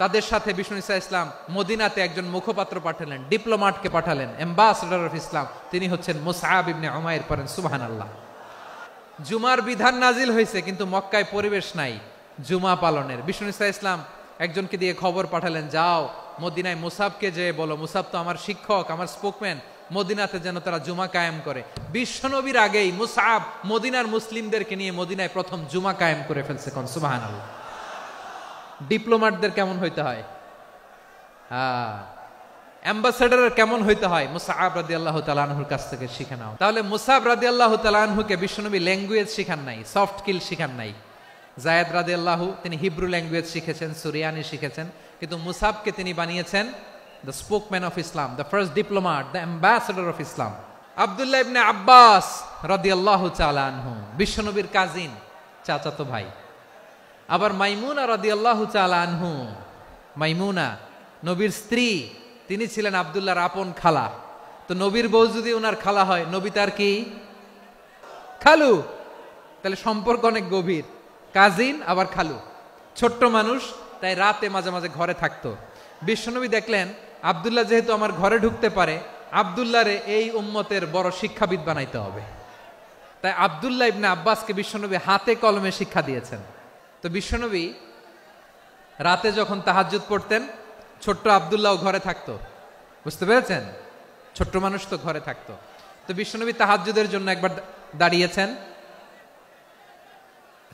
তাদের সাথে বিষ্ণু ঈসা ইসলাম মদিনাতে একজন মুখপাত্র পাঠালেন, ডিপ্লোম্যাটকে পাঠালেন, অ্যাম্বাসেডর অফ ইসলাম। তিনি হচ্ছেন মুসআব ইবনে উমাইর। পড়েন সুবহানাল্লাহ। জুমার বিধান নাজিল হয়েছে, কিন্তু মক্কায় পরিবেশ নাই জুমা পালনের। বিষ্ণু ঈসা ইসলাম একজনকে দিয়ে খবর পাঠালেন, যাও মদিনায় মুসাবকে যে বলো, মুসাব তো আমার শিক্ষক, আমার স্পোকম্যান, মদিনাতে যেন তারা জুমা কায়েম করে। বিশ্বনবীর আগেই মুসআব মদিনার মুসলিমদেরকে নিয়ে মদিনায় প্রথম জুমা কায়েম করে ফেলছে। কোন সুবহানাল্লাহ। ডিপ্লোম্যাটদের কেমন হইতে হয়, অ্যাম্বাসেডারের কেমন হইতে হয়, মুসআব রাদিয়াল্লাহু তাআলা আনহুর কাছ থেকে শিখে নাও। তাহলে মুসআব রাদিয়াল্লাহু তাআলা আনহুকে বিশ্বনবী ল্যাঙ্গুয়েজ শিখান নাই, সফট স্কিল শিখান নাই। যায়েদ রাদিয়াল্লাহু তিনি হিব্রু ল্যাঙ্গুয়েজ শিখেছেন, সুরিয়ানি শিখেছেন, কিন্তু মুসআবকে তিনি বানিয়েছেন the spokesman of Islam, the first diplomat, the ambassador of Islam. আব্দুল্লাহ ইবনে আব্বাস রাদিয়াল্লাহু তাআলা আনহু বিশ্বনবীর কাজিন, চাচাতো ভাই। আবার মাইমুনা রাদিয়াল্লাহু তাআলা আনহু, মাইমুনা নবীর স্ত্রী, তিনি ছিলেন আব্দুল্লাহর আপন খালা। তো নবীর বউ যদি ওনার খালা হয়, নবী তার কি খালু। তাহলে সম্পর্ক অনেক গভীর, কাজিন আবার খালু। ছোট্ট মানুষ, তাই রাতে মাঝে মাঝে ঘরে থাকতো। বিশ্বনবী দেখলেন আব্দুল্লাহ যেহেতু আমার ঘরে ঢুকতে পারে, আব্দুল্লাহরে এই উম্মতের বড় শিক্ষাবিদ বানাইতে হবে। তাই আব্দুল্লাহ ইবনে আব্বাসকে বিশ্বনবী হাতে কলমে শিক্ষা দিয়েছেন। তো বিশ্বনবী রাতে যখন তাহাজ্জুদ পড়তেন, ছোট্ট আব্দুল্লাহ ঘরে থাকতো। বুঝতে পেরেছেন? ছোট্ট মানুষ তো ঘরে থাকতো। তো বিশ্বনবী তাহাজ্জুদের জন্য একবার দাঁড়িয়েছেন,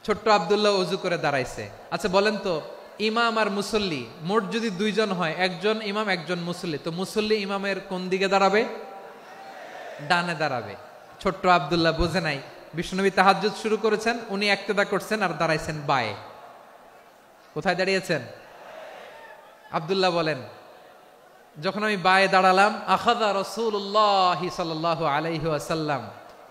ছোট্ট আব্দুল্লাহ ওযু করে দাঁড়াইছে। আচ্ছা বলেন তো, ইমাম আর মুসল্লি মোট যদি দুইজন হয়, একজন ইমাম একজন মুসল্লি, তো মুসল্লি ইমামের কোন দিকে দাঁড়াবে? ডানে দাঁড়াবে। ছোট্ট আব্দুল্লাহ বোঝে নাই, বিশ্বনবী তাহাজ্জুদ শুরু করেছেন, উনি একতেদা করছেন আর দাঁড়াইছেন বায়ে। কোথায় দাঁড়িয়েছেন? আব্দুল্লাহ বলেন, যখন আমি বায়ে দাঁড়ালাম, আখাযা রাসূলুল্লাহ সাল্লাল্লাহু আলাইহি ওয়াসাল্লাম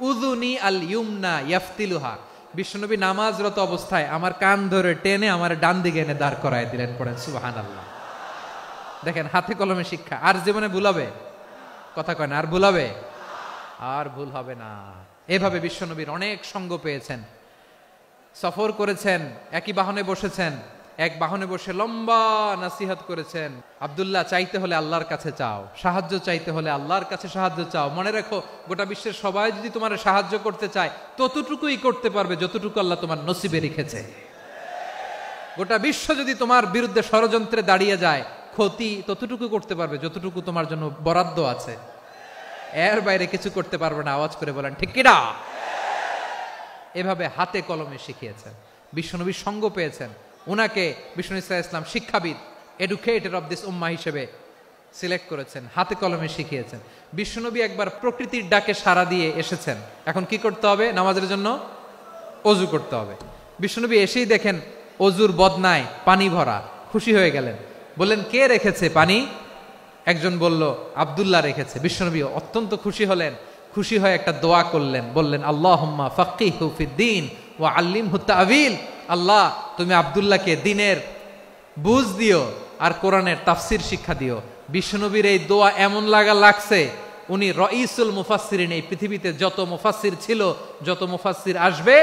উযুনি আল ইউমনা ইয়াফতিলুহা, বিশ্বনবী নামাজরত অবস্থায় আমার কান ধরে টেনে আমার ডান দিকে এনে দাঁড় করায় দিলেন। পড়েন সুবহানাল্লাহ। দেখেন, হাতে কলমে শিক্ষা। আর জীবনে ভুল হবে? কথা কয় না, আর ভুল হবে? আর ভুল হবে না। এভাবে বিশ্বনবীর অনেক সঙ্গ পেয়েছেন, সফর করেছেন, একই বাহনে বসেছেন, এক বাহনে বসে লম্বা নাসিহত করেছেন। আব্দুল্লাহ, চাইতে হলে আল্লাহর কাছে চাও, সাহায্য চাইতে হলে আল্লাহর কাছে সাহায্য চাও। মনে রাখো, গোটা বিশ্বের সবাই যদি তোমার সাহায্য করতে চায়, ততটুকুই করতে পারবে যতটুকু আল্লাহ তোমার নসিবে রেখেছে। গোটা বিশ্ব যদি তোমার বিরুদ্ধে ষড়যন্ত্রে দাঁড়িয়ে যায়, ক্ষতি ততটুকু করতে পারবে যতটুকু তোমার জন্য বরাদ্দ আছে। এর বাইরে কিছু করতে পারবে না। আওয়াজ করে বলেন ঠিক কিনা? এভাবে হাতে কলমে শিখিয়েছেন, বিশ্বনবীর সঙ্গ পেয়েছেন। উনাকে বিষ্ণু ইসা ইসলাম শিক্ষাবিদ, এডুকেটর অফ দিস উম্মাহ হিসেবে সিলেক্ট করেছেন, হাতে কলমে শিখিয়েছেন। বিশ্বনবী একবার প্রকৃতির ডাকে সাড়া দিয়ে এসেছেন। এখন কি করতে হবে? নামাজের জন্য অজু করতে হবে। বিশ্বনবী এসেই দেখেন অজুর বদনায় পানি ভরা, খুশি হয়ে গেলেন, বললেন কে রেখেছে পানি? একজন বলল আব্দুল্লাহ রেখেছে। বিশ্বনবী অত্যন্ত খুশি হলেন, খুশি হয়ে একটা দোয়া করলেন, বললেন আল্লাহুম্মা ফাক্কিহু ফিদ্দীন ওয়া আল্লিমহু তা'ওয়ীল, আল্লাহ তুমি আব্দুল্লাহকে দ্বীনের বুঝ দিও আর কোরআনের তাফসীর শিক্ষা দিও। বিশ্বনবীর এই দোয়া এমন লাগছে, উনি রাইসুল মুফাসসিরিন, এই পৃথিবীতে যত মুফাসসির ছিল, যত মুফাসসির আসবে,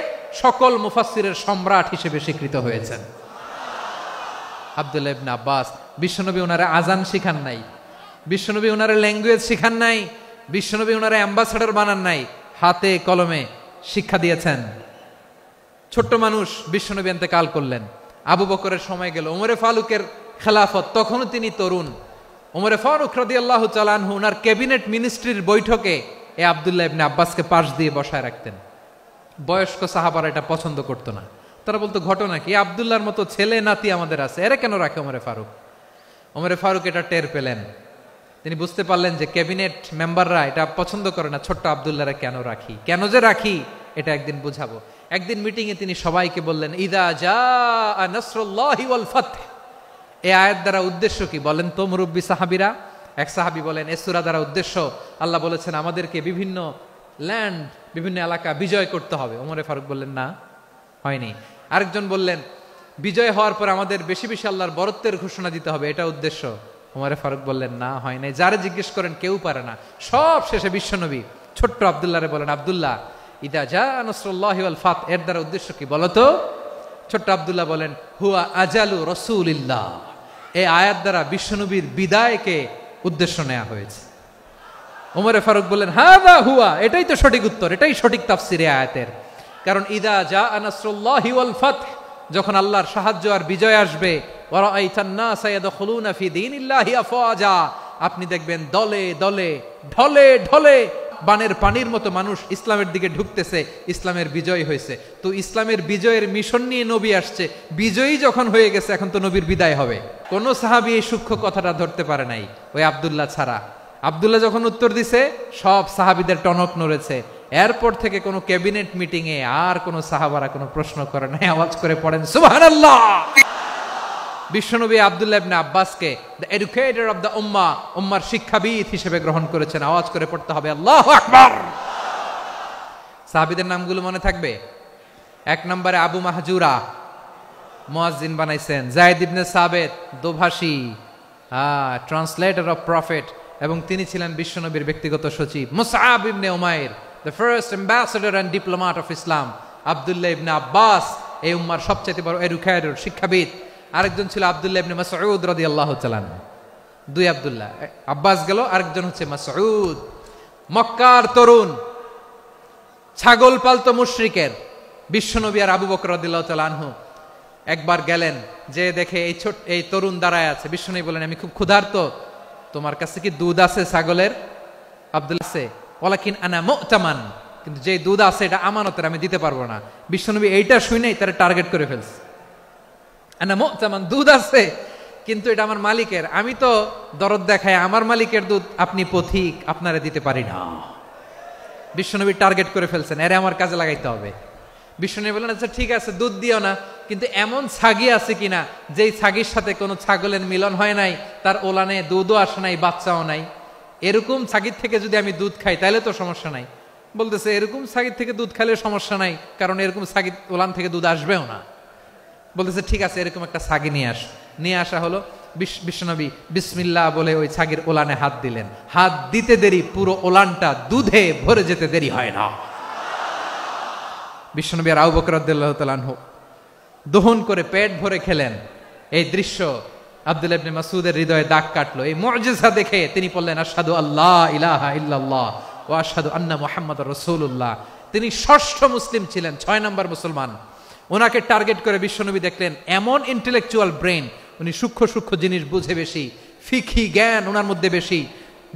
সকল মুফাসসিরের সম্রাট হিসেবে স্বীকৃত হয়েছেন। আব্দুল্লাহ ইবনে আব্বাস, বিশ্বনবী ওনারে আজান শিখান নাই, বিশ্বনবী ওনারে ল্যাঙ্গুয়েজ শিখান নাই, বিশ্বনবী ওনারে অ্যাম্বাসেডর বানান নাই, হাতে কলমে শিক্ষা দিয়েছেন। ছোট্ট মানুষ, বিশ্বনবী ইন্তেকাল করলেন, আবু বকরের সময় গেল, ওমরে ফারুকের খেলাফত, তখনও তিনি তরুণ। ওমরে ফারুক রাদিয়াল্লাহু তাআলা আনহু ওনার ক্যাবিনেট মিনিস্ট্রির বৈঠকে এ আব্দুল্লাহ ইবনে আব্বাসকে পাশ দিয়ে বসায় রাখতেন। বয়স্ক সাহাবারা এটা পছন্দ করতো না, তারা বলতো ঘটনা কি, আব্দুল্লাহর মতো ছেলে নাতি আমাদের আছে, এরা কেন রাখে ওমরে ফারুক? ওমরে ফারুক এটা টের পেলেন, তিনি বুঝতে পারলেন যে ক্যাবিনেট মেম্বাররা এটা পছন্দ করে না, ছোট্ট আব্দুল্লাহরা কেন রাখি, কেন যে রাখি এটা একদিন বুঝাবো। একদিন মিটিং এ তিনি সবাইকে বললেন, ইদা জাআ নাসরুল্লাহি ওয়াল ফাতহ, এই আয়াত দ্বারা উদ্দেশ্য কি বলেন তো মুরব্বী সাহাবীরা? এক সাহাবী বলেন, এই সূরা দ্বারা উদ্দেশ্য, আল্লাহ বলেছেন আমাদেরকে বিভিন্ন ল্যান্ড, বিভিন্ন এলাকা বিজয় করতে হবে। ওমরে ফারুক বললেন না, হয়নি। আরেকজন বললেন, বিজয় হওয়ার পর আমাদের বেশি বেশি আল্লাহর বরত্বের ঘোষণা দিতে হবে, এটা উদ্দেশ্য। ওমরে ফারুক বললেন না, হয় নাই। যারা জিজ্ঞেস করেন কেউ পারে না। সব শেষে বিশ্বনবী ছোট্ট আব্দুল্লাহরে বলেন, আব্দুল্লাহ, ইদা জাআ নাসরুল্লাহি ওয়াল ফাতহ এর দ্বারা উদ্দেশ্য কি বলো তো? ছোট্ট আব্দুল্লাহ বলেন, হুয়া আজালু রাসূলিল্লাহ, এই আয়াত দ্বারা বিশ্বনবীর বিদায়কে উদ্দেশ্য নেওয়া হয়েছে। ওমরে ফারুক বললেন, হাযা হুয়া, এটাই তো সঠিক উত্তর, এটাই সঠিক তাফসীর এই আয়াতের। কারণ ইদা জাআ নাসরুল্লাহি ওয়াল ফাতহ, যখন আল্লাহর সাহায্য আর বিজয় আসবে, ওয়া রাআইতান নাসা ইয়াদখুলুনা ফি দীনিল্লাহি আফওয়াজা, আপনি দেখবেন দলে দলে, ঢলে ঢলে, বানের পানির মতো মানুষ ইসলামের দিকে ঢুকতেছে, ইসলামের বিজয় হয়েছে। তো ইসলামের বিজয়ের মিশন নিয়ে নবী আসছে, বিজয়ী যখন হয়ে গেছে, এখন তো নবীর বিদায় হবে। কোন সাহাবী এই সূক্ষ্ম কথাটা ধরতে পারে নাই, ওই আব্দুল্লাহ ছাড়া। আব্দুল্লাহ যখন উত্তর দিছে, সব সাহাবীদের টনক নড়েছে। এরপর থেকে কোনো ক্যাবিনেট মিটিং এ আর কোনো সাহাবারা কোনো প্রশ্ন করে নাই। আওয়াজ করে পড়েন সুবহানাল্লাহ। বিশ্বনবী আব্দুল্লাহ ইবনে আব্বাসকে দ্য এডুকেটর অফ দ্য উম্মাহ, উম্মার শিক্ষাবিদ হিসেবে গ্রহণ করেছেন। আওয়াজ করে পড়তে হবে আল্লাহু আকবার। সাহাবীদের নামগুলো মনে থাকবে? এক নম্বরে আবু মাহজুরা, মুয়াজ্জিন বানাইছেন। যায়েদ ইবনে সাবিত, দোভাষী, ট্রান্সলেটর অফ প্রফেট, এবং তিনি ছিলেন বিশ্বনবীর ব্যক্তিগত সচিব। মুসআব ইবনে উমাইর, the first ambassador and diplomat of Islam. আব্দুল্লাহ ইবনে আব্বাস, এই উম্মার সবচেয়ে বড় এডুকেটর, শিক্ষাবিদ। আরেকজন ছিল আব্দুল্লাহ ইবনে মাসউদ রাদিয়াল্লাহু তাআলা আনহু। দুই আব্দুল্লাহ, আব্বাস গেল, আরেকজন হচ্ছে মাসউদ। মক্কার তরুণ, ছাগল পালতো মুশরিকের। বিশ্বনবী আর আবু বকর রাদিয়াল্লাহু তাআলা আনহু একবার গেলেন, যে দেখে এই তরুণ দাঁড়ায় আছে। বিশ্বনবী বলেন, আমি খুব ক্ষুধার্ত, তোমার কাছে কি দুধ আছে ছাগলের? আব্দুল্লাহ আছে, ওয়ালাকিন আনা মু'তামান, কিন্তু যে দুধ আছে এটা আমানতের, আমি দিতে পারবো না। বিশ্বনবী এইটা শুনেই তারা টার্গেট করে ফেলছে। আনা মু'তামান, দুধ আছে কিন্তু এটা আমার মালিকের, আমি তো দরদ দেখাই, আমার মালিকের দুধ, আপনি পথিক, আপনারে দিতে পারি না। বিশ্বনবী টার্গেট করে ফেলছেন, এরে আমার কাজে লাগাইতে হবে। বিশ্বনবী বললেন, আচ্ছা ঠিক আছে, দুধ দিও না, কিন্তু এমন ছাগি আছে কিনা যেই ছাগির সাথে কোনো ছাগলের মিলন হয় নাই, তার ওলানে দুধও আসে নাই, বাচ্চাও নাই, এরকম ছাগির থেকে যদি আমি দুধ খাই তাহলে তো সমস্যা নাই। বলতেছে এরকম ছাগির থেকে দুধ খাইলে সমস্যা নাই, কারণ এরকম ছাগির ওলান থেকে দুধ আসবেও না। বলতেছে ঠিক আছে, এরকম একটা ছাগি নিয়ে আসা হলো। বিশ্বনবী বিসমিল্লাহ বলে ওই ছাগির ওলানে হাত দিলেন। হাত দিতে দেরি, পুরো ওলানটা দুধে ভরে যেতে দেরি হয় না। বিশ্বনবী আর আবু বকর রাদিয়াল্লাহু তাআলা আনহু দহন করে পেট ভরে খেলেন। এই দৃশ্য আব্দুল্লাহ ইবনে মাসউদের হৃদয়ে দাগ কাটলো। এই মুআজিজা দেখে তিনি বললেন, আশহাদু আল্লা ইলাহা ইল্লাল্লাহ ওয়া আশহাদু আন্না মুহাম্মাদুর রাসূলুল্লাহ। তিনি ষষ্ঠ মুসলিম ছিলেন, 6 নম্বর মুসলমান। ওনাকে টার্গেট করে বিশ্বনবী দেখলেন এমন ইন্টেলেকচুয়াল ব্রেন, উনি সূক্ষ্ম সূক্ষ্ম জিনিস বুঝে বেশি, ফিকহি জ্ঞান ওনার মধ্যে বেশি।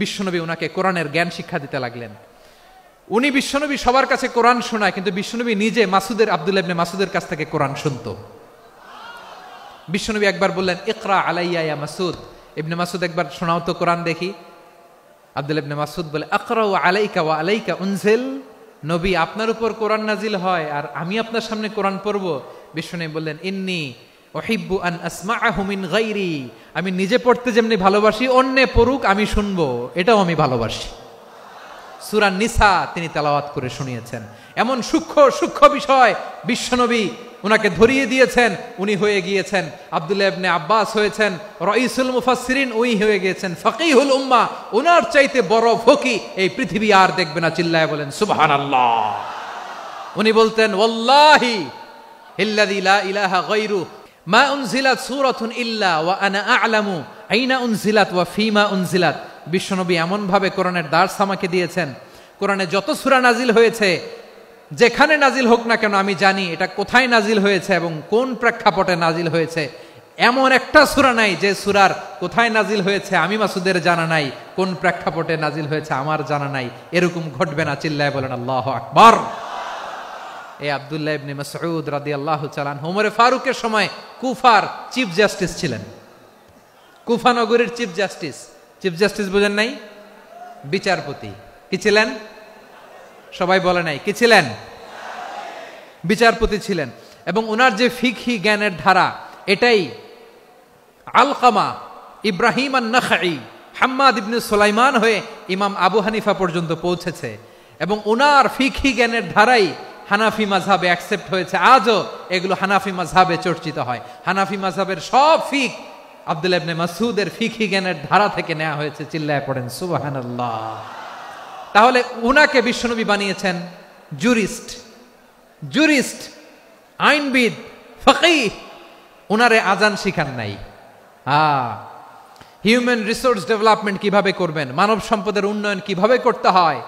বিশ্বনবী ওনাকে কোরআনের জ্ঞান শিক্ষা দিতে লাগলেন। উনি বিশ্বনবী সবার কাছে কোরআন শোনায়, কিন্তু বিশ্বনবী নিজে আব্দুল্লাহ ইবনে মাসউদের কাছ থেকে কোরআন শুনতো। বিশ্বনবী একবার বললেন, ইকরা আলাইয়া ইয়া মাসউদ। ইবনে মাসউদ একবার শোনাও তো কোরআন দেখি। আব্দুল্লাহ ইবনে মাসউদ বলে, আকরাউ আলাইকা ওয়া আলাইকা উনজিল। নবী, আপনার উপর কোরআন নাজিল হয় আর আমি আপনার সামনে কোরআন পড়ব। বিশ্বনবী বললেন, ইন্নী উহিব্বু আন আসমাআহু মিন গায়রি। আমি নিজে পড়তে যেমনি ভালোবাসি, অন্যে পড়ুক আমি শুনবো, এটাও আমি ভালোবাসি। সূরা নিসা তিনি তেলাওয়াত করে শুনিয়েছেন। এমন সূক্ষ্ম সূক্ষ্ম বিষয় বিশ্বনবী উনাকে ধরিয়ে দিয়েছেন। উনি হয়ে গিয়েছেন আব্দুল্লাহ ইবনে আব্বাস, হয়েছেন রাইসুল মুফাসসিরিন, উনি হয়ে গিয়েছেন ফাকিহুল উম্মাহ। উনার চাইতে বড় ফকি এই পৃথিবী আর দেখবে না। চিল্লায় বলেন সুবহানাল্লাহ। উনি বলতেন, ওয়াল্লাহি ইল্লাযী লা ইলাহা গায়রু মা উনজিলাত সূরাতুন ইল্লা ওয়া আনা আ'লামু আইনা উনজিলাত ওয়া ফীমা উনজিলাত। বিশ্বনবী এমন ভাবে কোরআনের দার্স আমাকে দিয়েছেন, কোরআনে যত সূরা নাজিল হয়েছে, যেখানে নাজিল হোক না কেন আমি জানি এটা কোথায় নাজিল হয়েছে এবং কোন প্রেক্ষাপটে নাজিল হয়েছে। এমন একটা সূরা নাই যে সূরার কোথায় নাজিল হয়েছে আমি মাসুদের জানা নাই, কোন প্রেক্ষাপটে নাজিল হয়েছে আমার জানা নাই। এরকম ঘটবে না। চিল্লায় বলেন আল্লাহু আকবার। এই আব্দুল্লাহ ইবনে মাসউদ রাদিয়াল্লাহু তাআলা আনহু ওমর ফারুকের সময় কুফার চিফ জাস্টিস ছিলেন। কুফা নগরীর চিফ জাস্টিস। চিফ জাস্টিস বুঝেন নাই? বিচারপতি। কি ছিলেন? সবাই বলে নাই, কি ছিলেন? বিচারপতি ছিলেন। এবং ওনার যে ফিকহি জ্ঞানের ধারা, এটাই আলকামা, ইব্রাহিম আন-নাখাই, হাম্মাদ ইবনে সুলাইমান হয়ে ইমাম আবু হানিফা পর্যন্ত পৌঁছেছে। এবং ওনার ফিকহি জ্ঞানের ধারাই হানাফি মাযহাবে অ্যাকসেপ্ট হয়েছে। আজও এগুলো হানাফি মাযহাবে চর্চিত হয়। হানাফি মাযহাবের সব ফিক আব্দুল্লাহ ইবনে মাসউদের ফিকহি জ্ঞানের ধারা থেকে নেওয়া হয়েছে। চিল্লায় পড়েন সুবহানাল্লাহ। তাহলে উনাকে বিশ্বনবী বানিয়েছেন জুরিস্ট, আইনবিদ, ফকিহ। উনারে আজান শিখান নাই। হিউম্যান রিসোর্স ডেভেলপমেন্ট কিভাবে করবেন, মানব সম্পদের উন্নয়ন কিভাবে করতে হয়,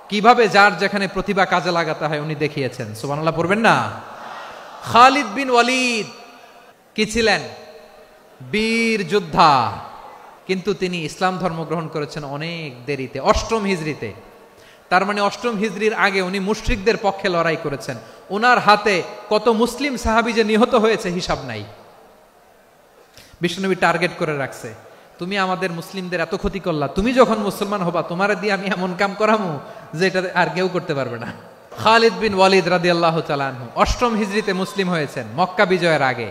কিভাবে যার যেখানে প্রতিভা কাজে লাগাতে হয় উনি দেখিয়েছেন। সুবহানাল্লাহ পড়বেন না? খালিদ বিন ওয়ালিদ কি ছিলেন? বীর যোদ্ধা। কিন্তু তিনি ইসলাম ধর্ম গ্রহণ করেছেন অনেক দেরিতে, 8ম হিজরিতে। তার মানে 8ম হিজরির আগে উনি মুশরিকদের পক্ষে লড়াই করেছেন। ওনার হাতে কত মুসলিম সাহাবী যে নিহত হয়েছে হিসাব নাই। বিশ্বনবী টার্গেট করে রাখছে, তুমি আমাদের মুসলিমদের এত ক্ষতি করলা, তুমি যখন মুসলমান হবা তোমার দিয়ে আমি এমন কাম করামু যে এটা আর কেউ করতে পারবে না। খালিদ বিন ওয়ালিদ রাদিয়াল্লাহু তাআলা আনহু 8ম হিজরিতে মুসলিম হয়েছেন, মক্কা বিজয়ের আগে।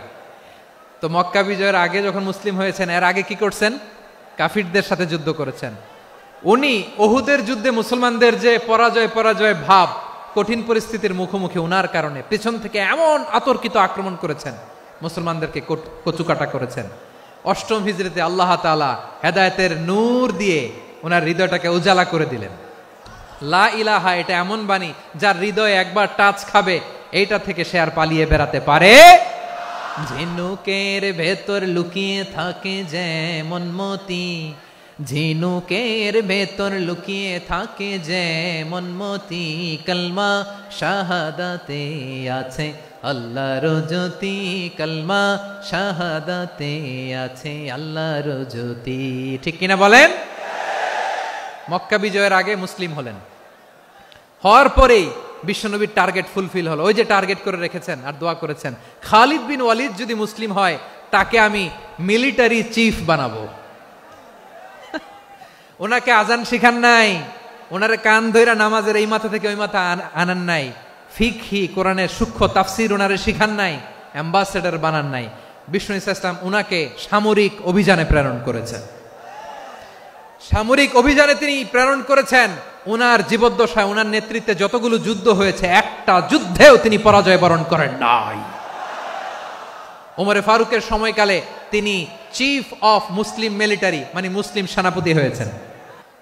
তো মক্কা বিজয়ের আগে যখন মুসলিম হয়েছেন, এর আগে কি করছেন? কাফিরদের সাথে যুদ্ধ করেছেন। উনি উহুদের যুদ্ধে মুসলমানদের যে পরাজয় ভাব, কঠিন পরিস্থিতির মুখোমুখি উনার কারণে পেছন থেকে এমন আতর্কিত আক্রমণ করেছেন, মুসলমানদেরকে কচুকাটা করেছেন। 8ম হিজরিতে আল্লাহ তাআলা হেদায়েতের নূর দিয়ে ওনার হৃদয়টাকে উজালা করে দিলেন। লা ইলাহা এটা এমন বাণী যার হৃদয়ে একবার টাচ খাবে, এইটা থেকে সে আর পালিয়ে বেড়াতে পারে। ঝিনুকের ভেতর লুকিয়ে থাকে যেমন মতি, ঝিনুকের ভেতর লুকিয়ে থাকে যেমন মতি, কলমা শাহাদাতে আছে আল্লাহর জ্যোতি, কলমা শাহাদাতে আছে আল্লাহর জ্যোতি। ঠিক কিনা বলেন? মক্কা বিজয়ের আগে মুসলিম হলেন, হওয়ার পরেই বিশ্বনবীর টার্গেট ফুলফিল হলো। ওই যে টার্গেট করে রেখেছেন আর দোয়া করেছেন, খালিদ বিন ওয়ালিদ যদি মুসলিম হয় তাকে আমি মিলিটারি চিফ বানাবো। ওনাকে আজান শিখান নাই, ওনারে কান ধইরা নামাজের এই মাথা থেকে ওই মাথা আনান নাই, ফিকহি কোরআনের সূক্ষ্ম তাফসীর ওনারে শিখান নাই, অ্যাম্বাসেডর বানান নাই। বিষ্ণু ইসলাম উনাকে সামরিক অভিযানে প্রেরণ করেছেন। সামরিক অভিযানে তিনি প্রেরণ করেছেন। উনার জীবদ্দশায় উনার নেতৃত্বে যতগুলো যুদ্ধ হয়েছে একটা যুদ্ধেও তিনি পরাজয় বরণ করেন নাই। ওমরে ফারুকের সময়কালে তিনি চিফ অফ মুসলিম মিলিটারি মানে মুসলিম সেনাপতি হয়েছেন।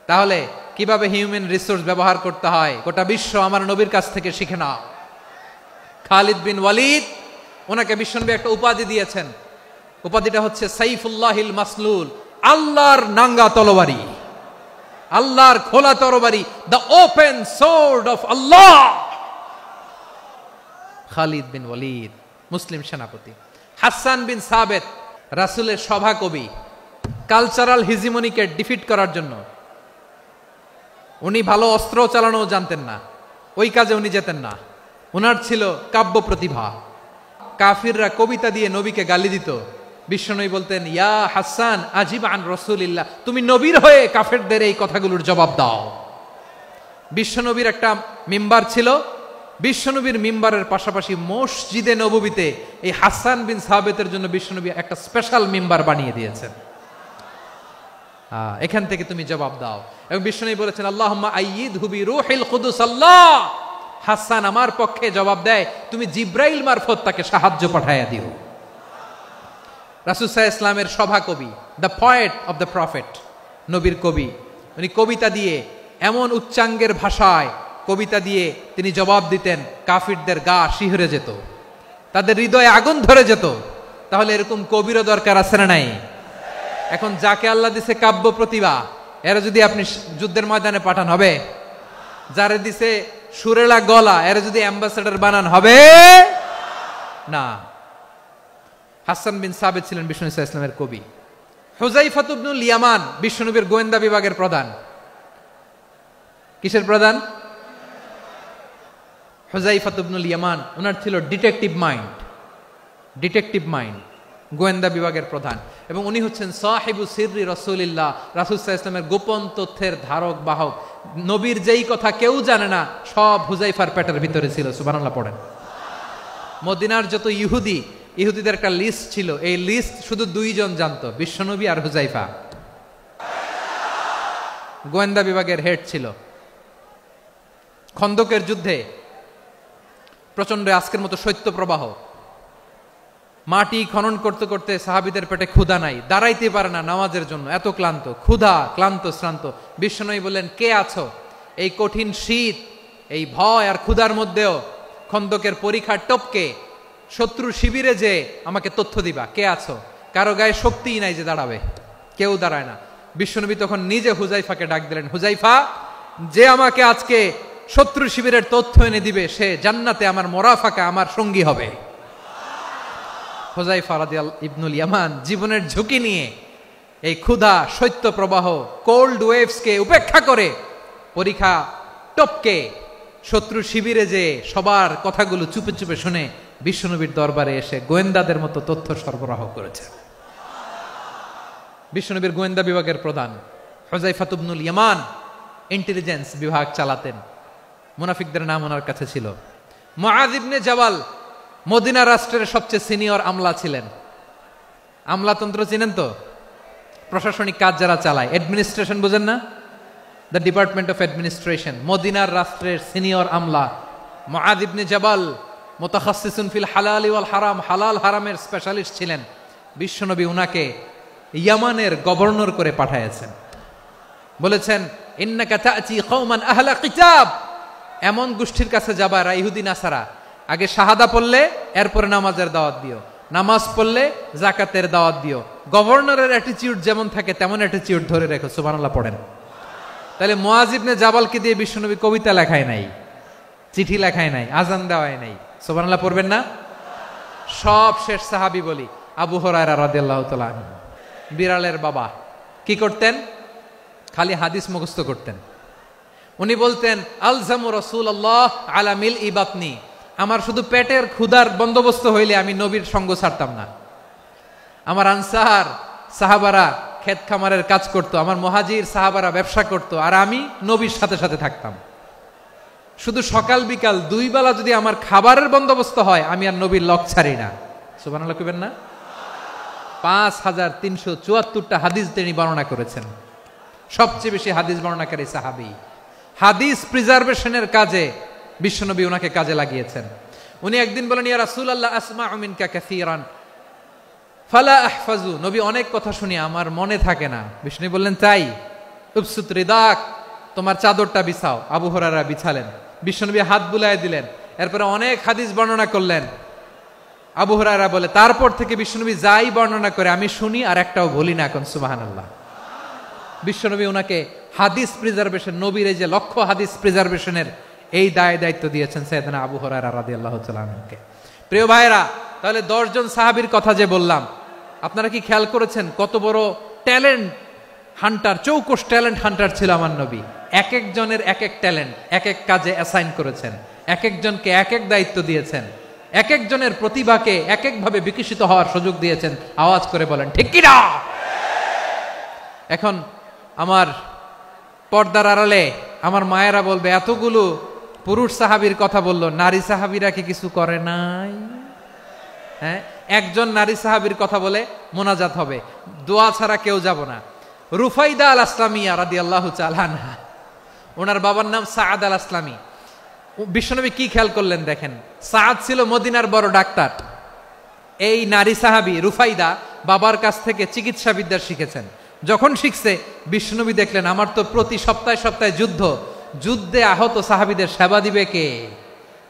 তাহলে কিভাবে হিউম্যান রিসোর্স ব্যবহার করতে হয় গোটা বিশ্ব আমার নবীর কাছ থেকে শিখে নাও। খালিদ বিন ওয়ালিদ, ওনাকে বিশ্বনবী একটা উপাধি দিয়েছেন। উপাধিটা হচ্ছে সাইফুল্লাহিল মাসলুল, আল্লাহর নাঙ্গা তরবারি, আল্লাহর খোলা তরবারি, দ্য ওপেন সোর্ড অফ আল্লাহ। খালিদ বিন ওয়ালিদ মুসলিম সেনাপতি। হাসান বিন সাবেত রাসূলের সভা কবি, কালচারাল হিজিমনিকে ডিফিট করার জন্য। উনি ভালো অস্ত্র চালানো জানতেন না, ওই কাজে উনি যেতেন না। ওনার ছিল কাব্য প্রতিভা। কাফিররা কবিতা দিয়ে নবীকে গালি দিত, বিশ্বনবী বলতেন, ইয়া হাসান আজিব আন রাসূলিল্লাহ, তুমি নবীর হয়ে কাফেরদের এই কথাগুলোর জবাব দাও। বিশ্বনবীর একটা মিম্বার ছিল, বিশ্বনবীর মিম্বারের পাশাপাশি মসজিদে নববীতে এই হাসান বিন সাবেতের জন্য বিশ্বনবী একটা স্পেশাল মিম্বার বানিয়ে দিয়েছেন। এখান থেকে তুমি জবাব দাও। এবং বিশ্বনবী বলেছেন, আল্লাহুম্মা আইয়িদহু বিরূহিল কুদুস। আল্লাহ, হাসান আমার পক্ষে জবাব দেয়, তুমি জিব্রাইল মারফত তাকে সাহায্য পাঠাইয়া দিও। রাসূল সাল্লাল্লাহু আলাইহি ওয়াসাল্লামের সভা কবি, the poet of the prophet, নবীর কবি। উনি কবিতা দিয়ে এমন উচ্চাঙ্গের ভাষায় কবিতা দিয়ে তিনি জবাব দিতেন, কাফিরদের গা শিহরে যেত, তাদের হৃদয়ে আগুন ধরে যেত। তাহলে এরকম কবিরও দরকার আছে না নাই? এখন যাকে আল্লাহ দিছে কাব্য প্রতিভা, এরা যদি আপনি যুদ্ধের ময়দানে পাঠান হবে? যারে দিছে সুরেলা গলা, এরা যদি অ্যাম্বাসেডর বানান হবে না। হাসান বিন সাবেত ছিলেন বিষ্ণু ইসলামের কবি। হুযায়ফা ইবনুল ইয়ামান বিশ্বনবীর গোয়েন্দা বিভাগের প্রধান। কিসের প্রধান? হুযায়ফা ইবনুল ইয়ামান। ওনার ছিল ডিটেকটিভ মাইন্ড, ডিটেকটিভ মাইন্ড, গোয়েন্দা বিভাগের প্রধান। এবং উনি হচ্ছেন সাহিবু সিররি রাসূলিল্লাহ, রাসূল সাল্লাল্লাহু আলাইহি ওয়াসাল্লামের গোপন তথ্যের ধারক বাহক। নবীর যেই কথা কেউ জানে না, সব হুযায়ফার পেটের ভিতরে ছিল। সুবহানাল্লাহ পড়েন। মদিনার যত ইহুদিদের একটা লিস্ট ছিল, এই লিস্ট শুধু দুইজন জানতো, বিশ্বনবী আর হুযায়ফা। গোয়েন্দা বিভাগের হেড ছিল। খন্দকের যুদ্ধে প্রচন্ড আজকের মতো শৈত্য প্রবাহ, মাটি খনন করতে করতে সাহাবীদের পেটে ক্ষুধা নাই, দাঁড়াইতে পারে না নামাজের জন্য, এত ক্লান্ত, ক্ষুধা, ক্লান্ত, শ্রান্ত। বিশ্বনবী বললেন, কে আছো? এই কঠিন শীত, এই ভয় আর ক্ষুধার মধ্যেও খন্দকের পরীক্ষার টপকে শত্রু শিবিরে যে আমাকে তথ্য দিবা, কে আছো? কারো গায়ে শক্তিই নাই যে দাঁড়াবে, কেউ দাঁড়ায় না। বিশ্বনবী তখন নিজে হুযায়ফাকে ডাক দিলেন, হুযায়ফা, যে আমাকে আজকে শত্রু শিবিরের তথ্য এনে দিবে, সে জান্নাতে আমার মোরাফাকা, আমার সঙ্গী হবে। হুযায়ফা রাদিয়াল্লাহু ইবনুল ইয়ামান জীবনের ঝুঁকি নিয়ে এই ক্ষুধা, শৈত্য প্রবাহ, কোল্ড ওয়েভসকে উপেক্ষা করে পরীক্ষা টপকে শত্রু শিবিরে যে সবার কথাগুলো চুপে চুপে শুনে বিশ্বনবীর দরবারে এসে গোয়েন্দাদের মতো তথ্য সরবরাহ করেছে। বিশ্বনবীর গোয়েন্দা বিভাগের প্রধান হুযায়ফা ইবনুল ইয়ামান ইন্টেলিজেন্স বিভাগ চালাতেন। মুনাফিকদের নাম ওনার কাছে ছিল। মুআয ইবনে জাবাল মদিনা রাষ্ট্রের সবচেয়ে সিনিয়র আমলা ছিলেন। আমলাতন্ত্র চিনেন তো? প্রশাসনিক কাজ যারা চালায়, অ্যাডমিনিস্ট্রেশন বুঝেন না? The department of administration. মদিনার রাষ্ট্রের সিনিয়র আমলা মুআয ইবনে জাবাল মুতাখাসসিসুন ফিল হালাল ওয়াল হারাম, হালাল হারামের স্পেশালিস্ট ছিলেন। বিশ্বনবী উনাকে ইয়ামানের গভর্নর করে পাঠাইছেন। বলেছেন, ইন্নাকা তা'তি কওমান আহলা কিতাব, এমন গোষ্ঠীর কাছে যাবা এরা ইহুদি নাসারা, আগে শাহাদা পড়লে এরপরে নামাজের দাওয়াত দিও, নামাজ পড়লে যাকাতের দাওয়াত দিও। গভর্নরের অ্যাটিটিউড যেমন থাকে তেমন অ্যাটিটিউড ধরে রেখো। সুবহানাল্লাহ পড়েন। তাহলে মুআয ইবনে জাবালকে দিয়ে বিশ্বনবী কবিতা লেখায় নাই, চিঠি লেখায় নাই, আজান দেওয়ায় নাই। সুবহানাল্লাহ পড়বেন না? সব শেষ সাহাবী বলি আবু হুরায়রা রাদিয়াল্লাহু তাআলা আনহু, বিড়ালের বাবা, কি করতেন? খালি হাদিস মুখস্থ করতেন। উনি বলতেন, আলজামু রাসূলুল্লাহ আলা মিলই বাতনি, আমার শুধু পেটের ক্ষুধার বন্দোবস্ত হইলে আমি নবীর সঙ্গ ছাড়তাম না। আমার আনসার সাহাবারা ক্ষেত খামারের কাজ করত, আমার মুহাজির সাহাবারা ব্যবসা করত, আর আমি নবীর সাথে সাথে থাকতাম। শুধু সকাল বিকাল 2 বেলা যদি আমার খাবারের বন্দোবস্ত হয়, আমি আর নবীর লক ছাড়ি না। সুবহানাল্লাহ কইবেন না? 5374টা হাদিস তিনি বর্ণনা করেছেন। সবচেয়ে বেশি হাদিস বর্ণনাকারী সাহাবী। হাদিস প্রিজার্ভেশনের কাজে বিশ্বনবী ওনাকে কাজে লাগিয়েছেন। উনি একদিন বলেন, ইয়া রাসূলুল্লাহ আসমাউ মিনকা কাসীরান ফালা আহফাজু। নবী, অনেক কথা শুনি, আমার মনে থাকে না। বিষ্ণু বললেন, তাই? উবসুত রিদাক, তোমার চাদরটা বিছাও। আবু হুরায়রা বিছালেন, বিশ্বনবী হাত বুলায় দিলেন, এরপরে অনেক হাদিস বর্ণনা করলেন। আবু হুরায়রা বলে, তারপর থেকে বিশ্বনবী যাই বর্ণনা করে আমি শুনি আর একটাও ভুলি না। এখন সুবহানাল্লাহ। বিশ্বনবী ওনাকে হাদিস প্রিজার্ভেশন, নবীর এই যে লক্ষ্য হাদিস প্রিজার্ভেশনের এই দায়িত্ব দিয়েছেন সাইয়েদনা আবু হুরায়রা রাদিয়াল্লাহু তাআলা আনহুকে। প্রিয় ভাইরা, তাহলে 10 জন সাহাবীর কথা যে বললাম, আপনারা কি খেয়াল করেছেন কত বড় ট্যালেন্ট হান্টার, চৌকস ট্যালেন্ট হান্টার ছিল আমার নবী। এক একজনের এক এক ট্যালেন্ট, এক এক কাজে অ্যাসাইন করেছেন, এক একজনকে এক এক দায়িত্ব দিয়েছেন, এক একজনের প্রতিভাকে এক একভাবে বিকশিত হওয়ার সুযোগ দিয়েছেন। আওয়াজ করে বলেন ঠিক কি না? এখন আমার পর্দার আড়ালে আমার মায়েরা বলবে, এতগুলো পুরুষ সাহাবীর কথা বললো, নারী সাহাবীরা কি কিছু করে নাই? হ্যাঁ, একজন নারী সাহাবীর কথা বলে মোনাজাত হবে, দোয়া ছাড়া কেউ যাব না। রুফাইদা আল আসলামিয়া রাদিয়াল্লাহু তাআলা আনহা, ওনার বাবার নাম সাআদ আল আসলামি। বিশ্বনবী কি খেয়াল করলেন দেখেন, সাআদ ছিল মদিনার বড় ডাক্তার। এই নারী সাহাবী রুফাইদা বাবার কাছ থেকে চিকিৎসা বিদ্যা শিখেছেন। যখন শিখছে, বিশ্বনবী দেখলেন আমার তো প্রতি সপ্তাহে সপ্তাহে যুদ্ধে আহত সাহাবীদের সেবা দিবে কে?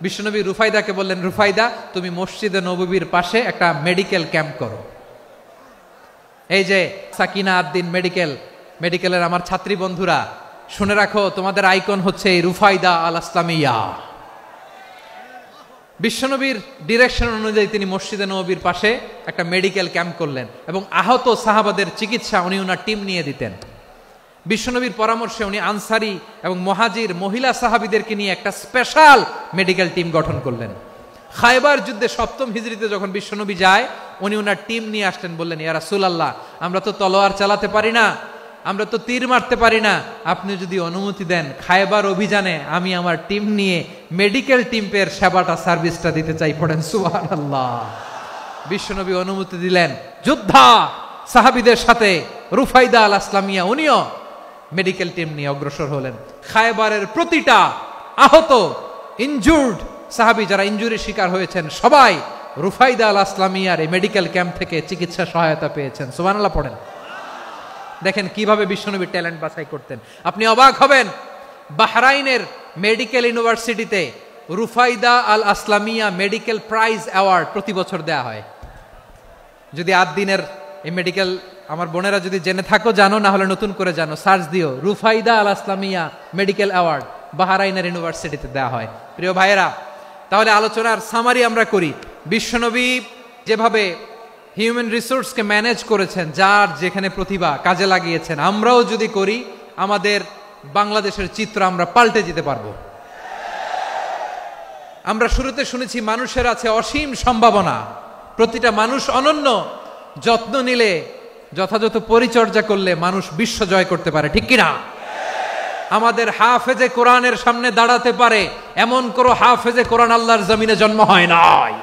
বিশ্বনবী রুফাইদাকে বললেন, রুফাইদা তুমি মসজিদে নববীর পাশে একটা মেডিকেল ক্যাম্প করো। এই যে সাকিনা আদ্দিন মেডিকেলের আমার ছাত্রী বন্ধুরা, শুনে রাখো, তোমাদের আইকন হচ্ছে এই রুফাইদা আল আসলামিয়া। বিশ্বনবীর ডিরেকশন অনুযায়ী তিনি মসজিদে নববীর পাশে একটা মেডিকেল ক্যাম্প করলেন এবং আহত সাহাবাদের চিকিৎসা উনি ওনার টিম নিয়ে দিতেন। বিশ্বনবীর পরামর্শে উনি আনসারি এবং মুহাজির মহিলা সাহাবীদেরকে নিয়ে একটা স্পেশাল মেডিকেল টিম গঠন করলেন। খায়বার যুদ্ধে 7ম হিজরিতে যখন বিশ্বনবী যায়, উনি ওনার টিম নিয়ে আসলেন, বললেন, ইয়া রাসূলুল্লাহ, আমরা তো তলোয়ার চালাতে পারি না, আমরা তো তীর মারতে পারি না, আপনি যদি অনুমতি দেন খায়বার অভিযানে আমি আমার টিম নিয়ে মেডিকেল টিমের সেবাটা সার্ভিসটা দিতে চাই। পড়েন সুবহানাল্লাহ। বিশ্বনবী অনুমতি দিলেন, যোদ্ধা সাহাবীদের সাথে রুফাইদা আল আসলামিয়া উনিও মেডিকেল টিম নিয়ে অগ্রসর হলেন। খায়বারের প্রতিটা আহত ইনজুর্ড সাহাবী যারা ইনজুরি শিকার হয়েছেন, সবাই রুফাইদা আল আসলামিয়ার এই মেডিকেল ক্যাম্প থেকে চিকিৎসা সহায়তা পেয়েছেন। সুবহানাল্লাহ পড়েন। দেখেন কিভাবে বিশ্বনবী ট্যালেন্ট বাছাই করতেন। আপনি অবাক হবেন, বাহরাইনের মেডিকেল ইউনিভার্সিটিতে রুফাইদা আল আসলামিয়া মেডিকেল প্রাইজ অ্যাওয়ার্ড প্রতি বছর দেয়া হয়। যদি 8 দিনের এই মেডিকেল, আমার বোনেরা যদি জেনে থাকো জানো, না হলে নতুন করে জানো, সার্চ দিও, রুফাইদা আল আসলামিয়া মেডিকেল অ্যাওয়ার্ড বাহরাইনের ইউনিভার্সিটিতে দেয়া হয়। প্রিয় ভাইয়েরা, তাহলে আলোচনার সামারি আমরা করি। বিশ্বনবী যেভাবে হিউম্যান রিসোর্সকে ম্যানেজ করেছেন, যার যেখানে প্রতিভা কাজে লাগিয়েছেন, আমরাও যদি করি, আমাদের বাংলাদেশের চিত্র আমরা পাল্টে যেতে পারবো। আমরা শুরুতে শুনেছি মানুষের আছে অসীম সম্ভাবনা, প্রতিটা মানুষ অনন্য, যত্ন নিলে, যথাযথ পরিচর্যা করলে মানুষ বিশ্ব জয় করতে পারে, ঠিক কিনা? আমাদের হাফেজে কোরআনের সামনে দাঁড়াতে পারে এমন কোন হাফেজে কোরআন আল্লাহর জমিনে জন্ম হয় নাই।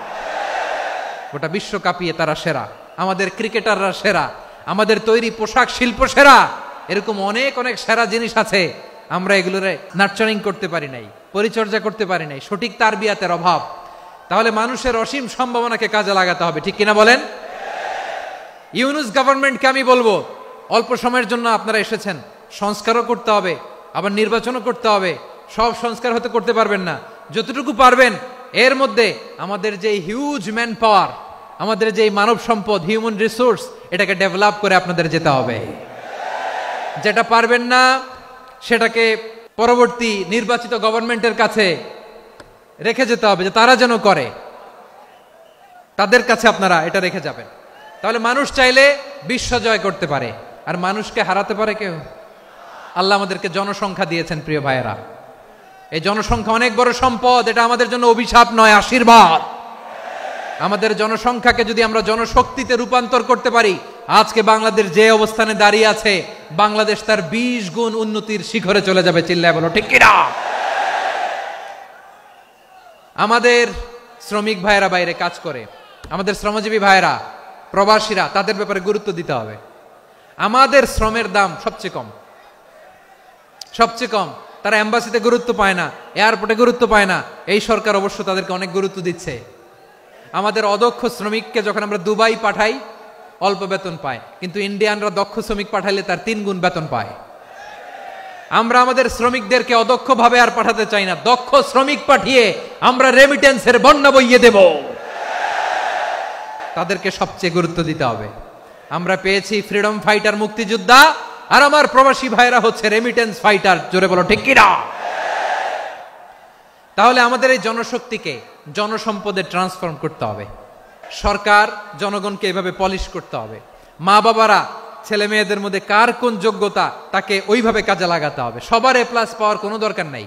গোটা বিশ্ব কাঁপিয়ে তারা সেরা, আমাদের ক্রিকেটাররা সেরা, আমাদের তৈরি পোশাক শিল্প সেরা। এরকম অনেক অনেক সেরা জিনিস আছে, আমরা এগুলোর নার্চারিং করতে পারি নাই, পরিচর্যা করতে পারি নাই, সঠিক তারবিয়াতের অভাব। তাহলে মানুষের অসীম সম্ভাবনাকে কাজে লাগাতে হবে, ঠিক কিনা বলেন? ইউনুস গভর্নমেন্টকে আমি বলবো, অল্প সময়ের জন্য আপনারা এসেছেন, সংস্কারও করতে হবে, আবার নির্বাচনও করতে হবে। সব সংস্কার হতে করতে পারবেন না, যতটুকু পারবেন এর মধ্যে আমাদের যে হিউজ ম্যান পাওয়ার, আমাদের যে মানব সম্পদ, হিউম্যান রিসোর্স, এটাকে ডেভেলপ করে আপনাদের যেতে হবে। যেটা পারবেন না সেটাকে পরবর্তী নির্বাচিত গভর্নমেন্টের কাছে রেখে যেতে হবে, যে তারা যেন করে, তাদের কাছে আপনারা এটা রেখে যাবেন। তাহলে মানুষ চাইলে বিশ্ব জয় করতে পারে, আর মানুষকে হারাতে পারে কেউ? আল্লাহ আমাদেরকে জনসংখ্যা দিয়েছেন প্রিয় ভাইয়েরা, এই জনসংখ্যা অনেক বড় সম্পদ, এটা আমাদের জন্য অভিশাপ নয়, আশীর্বাদ। আমাদের জনসংখ্যাকে যদি আমরা জনশক্তিতে রূপান্তর করতে পারি, আজকে বাংলাদেশ যে অবস্থানে দাঁড়িয়ে আছে, বাংলাদেশ তার 20 গুণ উন্নতির শিখরে চলে যাবে। চিল্লায় বলো ঠিক কিনা? আমাদের শ্রমিক ভাইয়েরা বাইরে কাজ করে, আমাদের শ্রমজীবী ভাইয়েরা, প্রবাসীরা, তাদের ব্যাপারে গুরুত্ব দিতে হবে। আমাদের শ্রমের দাম সবচেয়ে কম, সবচেয়ে কম। তারা এম্বাসিতে গুরুত্ব পায় না, এয়ারপোর্টে গুরুত্ব পায় না। এই সরকার অবশ্য তাদেরকে অনেক গুরুত্ব দিচ্ছে। আমাদের অদক্ষ শ্রমিককে যখন আমরা দুবাই পাঠাই, অল্প বেতন পায়, কিন্তু ইন্ডিয়ানরা দক্ষ শ্রমিক পাঠাইলে তার 3 গুণ বেতন পায়। আমরা আমাদের শ্রমিকদেরকে অদক্ষ ভাবে আর পাঠাতে চাই না, দক্ষ শ্রমিক পাঠিয়ে আমরা রেমিটেন্সের বন্যা বইয়ে দেব। তাদেরকে সবচেয়ে গুরুত্ব দিতে হবে। আমরা পেয়েছি ফ্রিডম ফাইটার, মুক্তিযোদ্ধা, আর আমার প্রবাসী ভাইরা হচ্ছে রেমিটেন্স ফাইটার। জোরে বলো ঠিক কিনা? তাহলে আমাদের এই জনশক্তিকে জনসম্পদে ট্রান্সফর্ম করতে হবে। সরকার জনগণকে এভাবে পলিশ করতে হবে। মা বাবারা ছেলে মেয়েদের মধ্যে কার কোন যোগ্যতা তাকে ওইভাবে কাজে লাগাতে হবে। সবার এ প্লাস পাওয়ার কোনো দরকার নাই।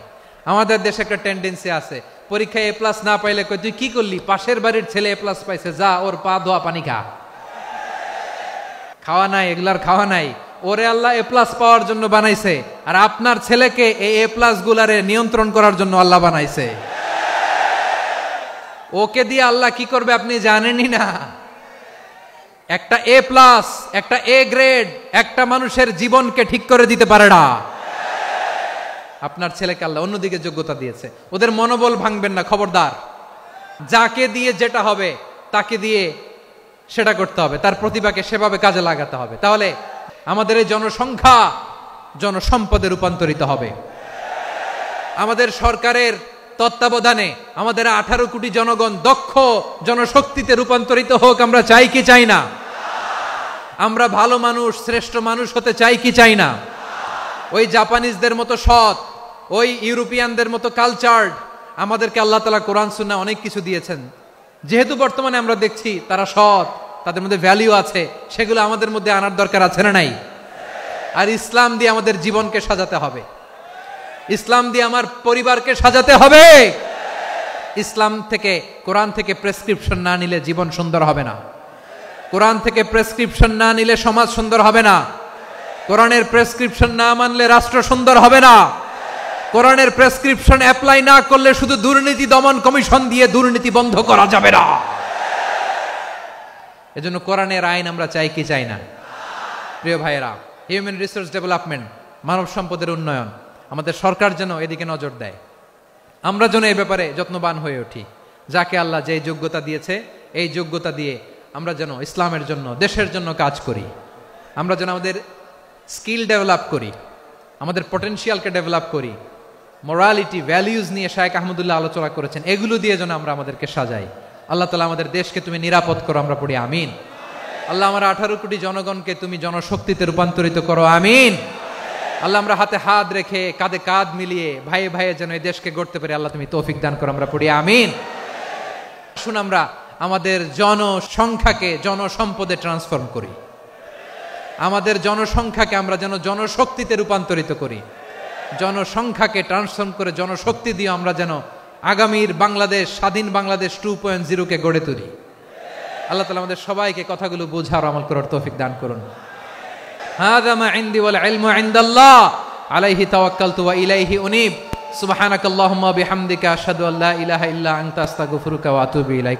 আমাদের দেশে একটা টেন্ডেন্সি আছে, পরীক্ষায় এ প্লাস না পাইলে কই তুই কি করলি, পাশের বাড়ির ছেলে এ প্লাস পাইছে, যা ওর পা ধোয়া পানি খা। খাওয়া নাই, এগুলার খাওয়া নাই। ওরে আল্লাহ এ প্লাস পাওয়ার জন্য বানাইছে, আর আপনার ছেলেকে এই এ প্লাস গুলারে নিয়ন্ত্রণ করার জন্য আল্লাহ বানাইছে। ওকে দিয়ে আল্লাহ কি করবে আপনি জানেনই না। একটা এ প্লাস, একটা এ গ্রেড একটা মানুষের জীবনকে ঠিক করে দিতে পারে না। আপনার ছেলেকে আল্লাহ অন্যদিকে যোগ্যতা দিয়েছে, ওদের মনোবল ভাঙবেন না, খবরদার। যাকে দিয়ে যেটা হবে তাকে দিয়ে সেটা করতে হবে, তার প্রতিভাকে সেভাবে কাজে লাগাতে হবে। তাহলে আমাদের এই জনসংখ্যা জনসম্পদে রূপান্তরিত হবে। আমাদের সরকারের তত্ত্বাবধানে আমাদের 18 কোটি জনগণ দক্ষ জনশক্তিতে রূপান্তরিত হোক, আমরা চাই কি চাই না? আমরা ভালো মানুষ, শ্রেষ্ঠ মানুষ হতে চাই কি চাই না? ওই জাপানিজদের মতো সৎ, ওই ইউরোপিয়ানদের মতো কালচার্ড। আমাদেরকে আল্লাহ তাআলা কোরআন সুন্নাহ অনেক কিছু দিয়েছেন। যেহেতু বর্তমানে আমরা দেখছি তারা সৎ, তাদের মধ্যে ভ্যালিউ আছে, সেগুলো আমাদের মধ্যে আনার দরকার আছে না নাই? আর ইসলাম দিয়ে আমাদের জীবনকে সাজাতে হবে, ইসলাম দিয়ে আমার পরিবারকে সাজাতে হবে। ইসলাম থেকে, কোরআন থেকে প্রেসক্রিপশন না নিলে জীবন সুন্দর হবে না। কোরআন থেকে প্রেসক্রিপশন না নিলে সমাজ সুন্দর হবে না। কোরআনের প্রেসক্রিপশন না মানলে রাষ্ট্র সুন্দর হবে না। কোরআনের প্রেসক্রিপশন অ্যাপ্লাই না করলে শুধু দুর্নীতি দমন কমিশন দিয়ে দুর্নীতি বন্ধ করা যাবে না। এজন্য কোরআনের আইন আমরা চাই কি চাই না? প্রিয় ভাইয়েরা, হিউম্যান রিসোর্স ডেভেলপমেন্ট, মানব সম্পদের উন্নয়ন, আমাদের সরকার যেন এদিকে নজর দেয়। আমরা যেন এই ব্যাপারে যত্নবান হয়ে উঠি। যাকে আল্লাহ যে যোগ্যতা দিয়েছে, এই যোগ্যতা দিয়ে আমরা যেন ইসলামের জন্য, দেশের জন্য কাজ করি। আমরা যেন আমাদের স্কিল ডেভেলপ করি, আমাদের পটেনশিয়ালকে ডেভেলপ করি। মোরালিটি, ভ্যালিউজ নিয়ে শায়েখ আহমদুল্লাহ আলোচনা করেছেন, এগুলো দিয়ে যেন আমরা আমাদেরকে সাজাই। আল্লাহ তাআলা আমাদের দেশকে তুমি নিরাপদ করো, আমরা পড়ি আমিন। আল্লাহ আমার 18 কোটি জনগণকে তুমি জনশক্তিতে রূপান্তরিত করো, আমিন। আল্লাহ আমরা হাতে হাত রেখে, কাঁধে কাঁধ মিলিয়ে, ভাইয়ে ভাইয়ে যেন এই দেশকে গড়তে পারি, আল্লাহ তুমি তৌফিক দান করো, আমরা পড়ি আমিন। আসুন আমরা আমাদের জনসংখ্যাকে জনসম্পদে ট্রান্সফর্ম করি। আমাদের জনসংখ্যাকে আমরা যেন জনশক্তিতে রূপান্তরিত করি। জনসংখ্যাকে ট্রান্সফর্ম করে জনশক্তি দিয়ে আমরা যেন আগামীর বাংলাদেশ, স্বাধীন বাংলাদেশ 2.0 গড়ে তুলি। আল্লাহ তাআলা আমাদের সবাইকে কথাগুলো বোঝার, আমল করার তৌফিক দান করুন। হাযা মা ইনদি ওয়াল ইলমু ইনদাল্লাহ আলাইহি তাওয়াক্কালতু ওয়া ইলাইহি উনীব। সুবহানাকাল্লাহুম্মা বিহামদিকা আশহাদু আল্লা ইলাহা ইল্লা আনতা আস্তাগফিরুকা ওয়া আতুবু ইলাইক।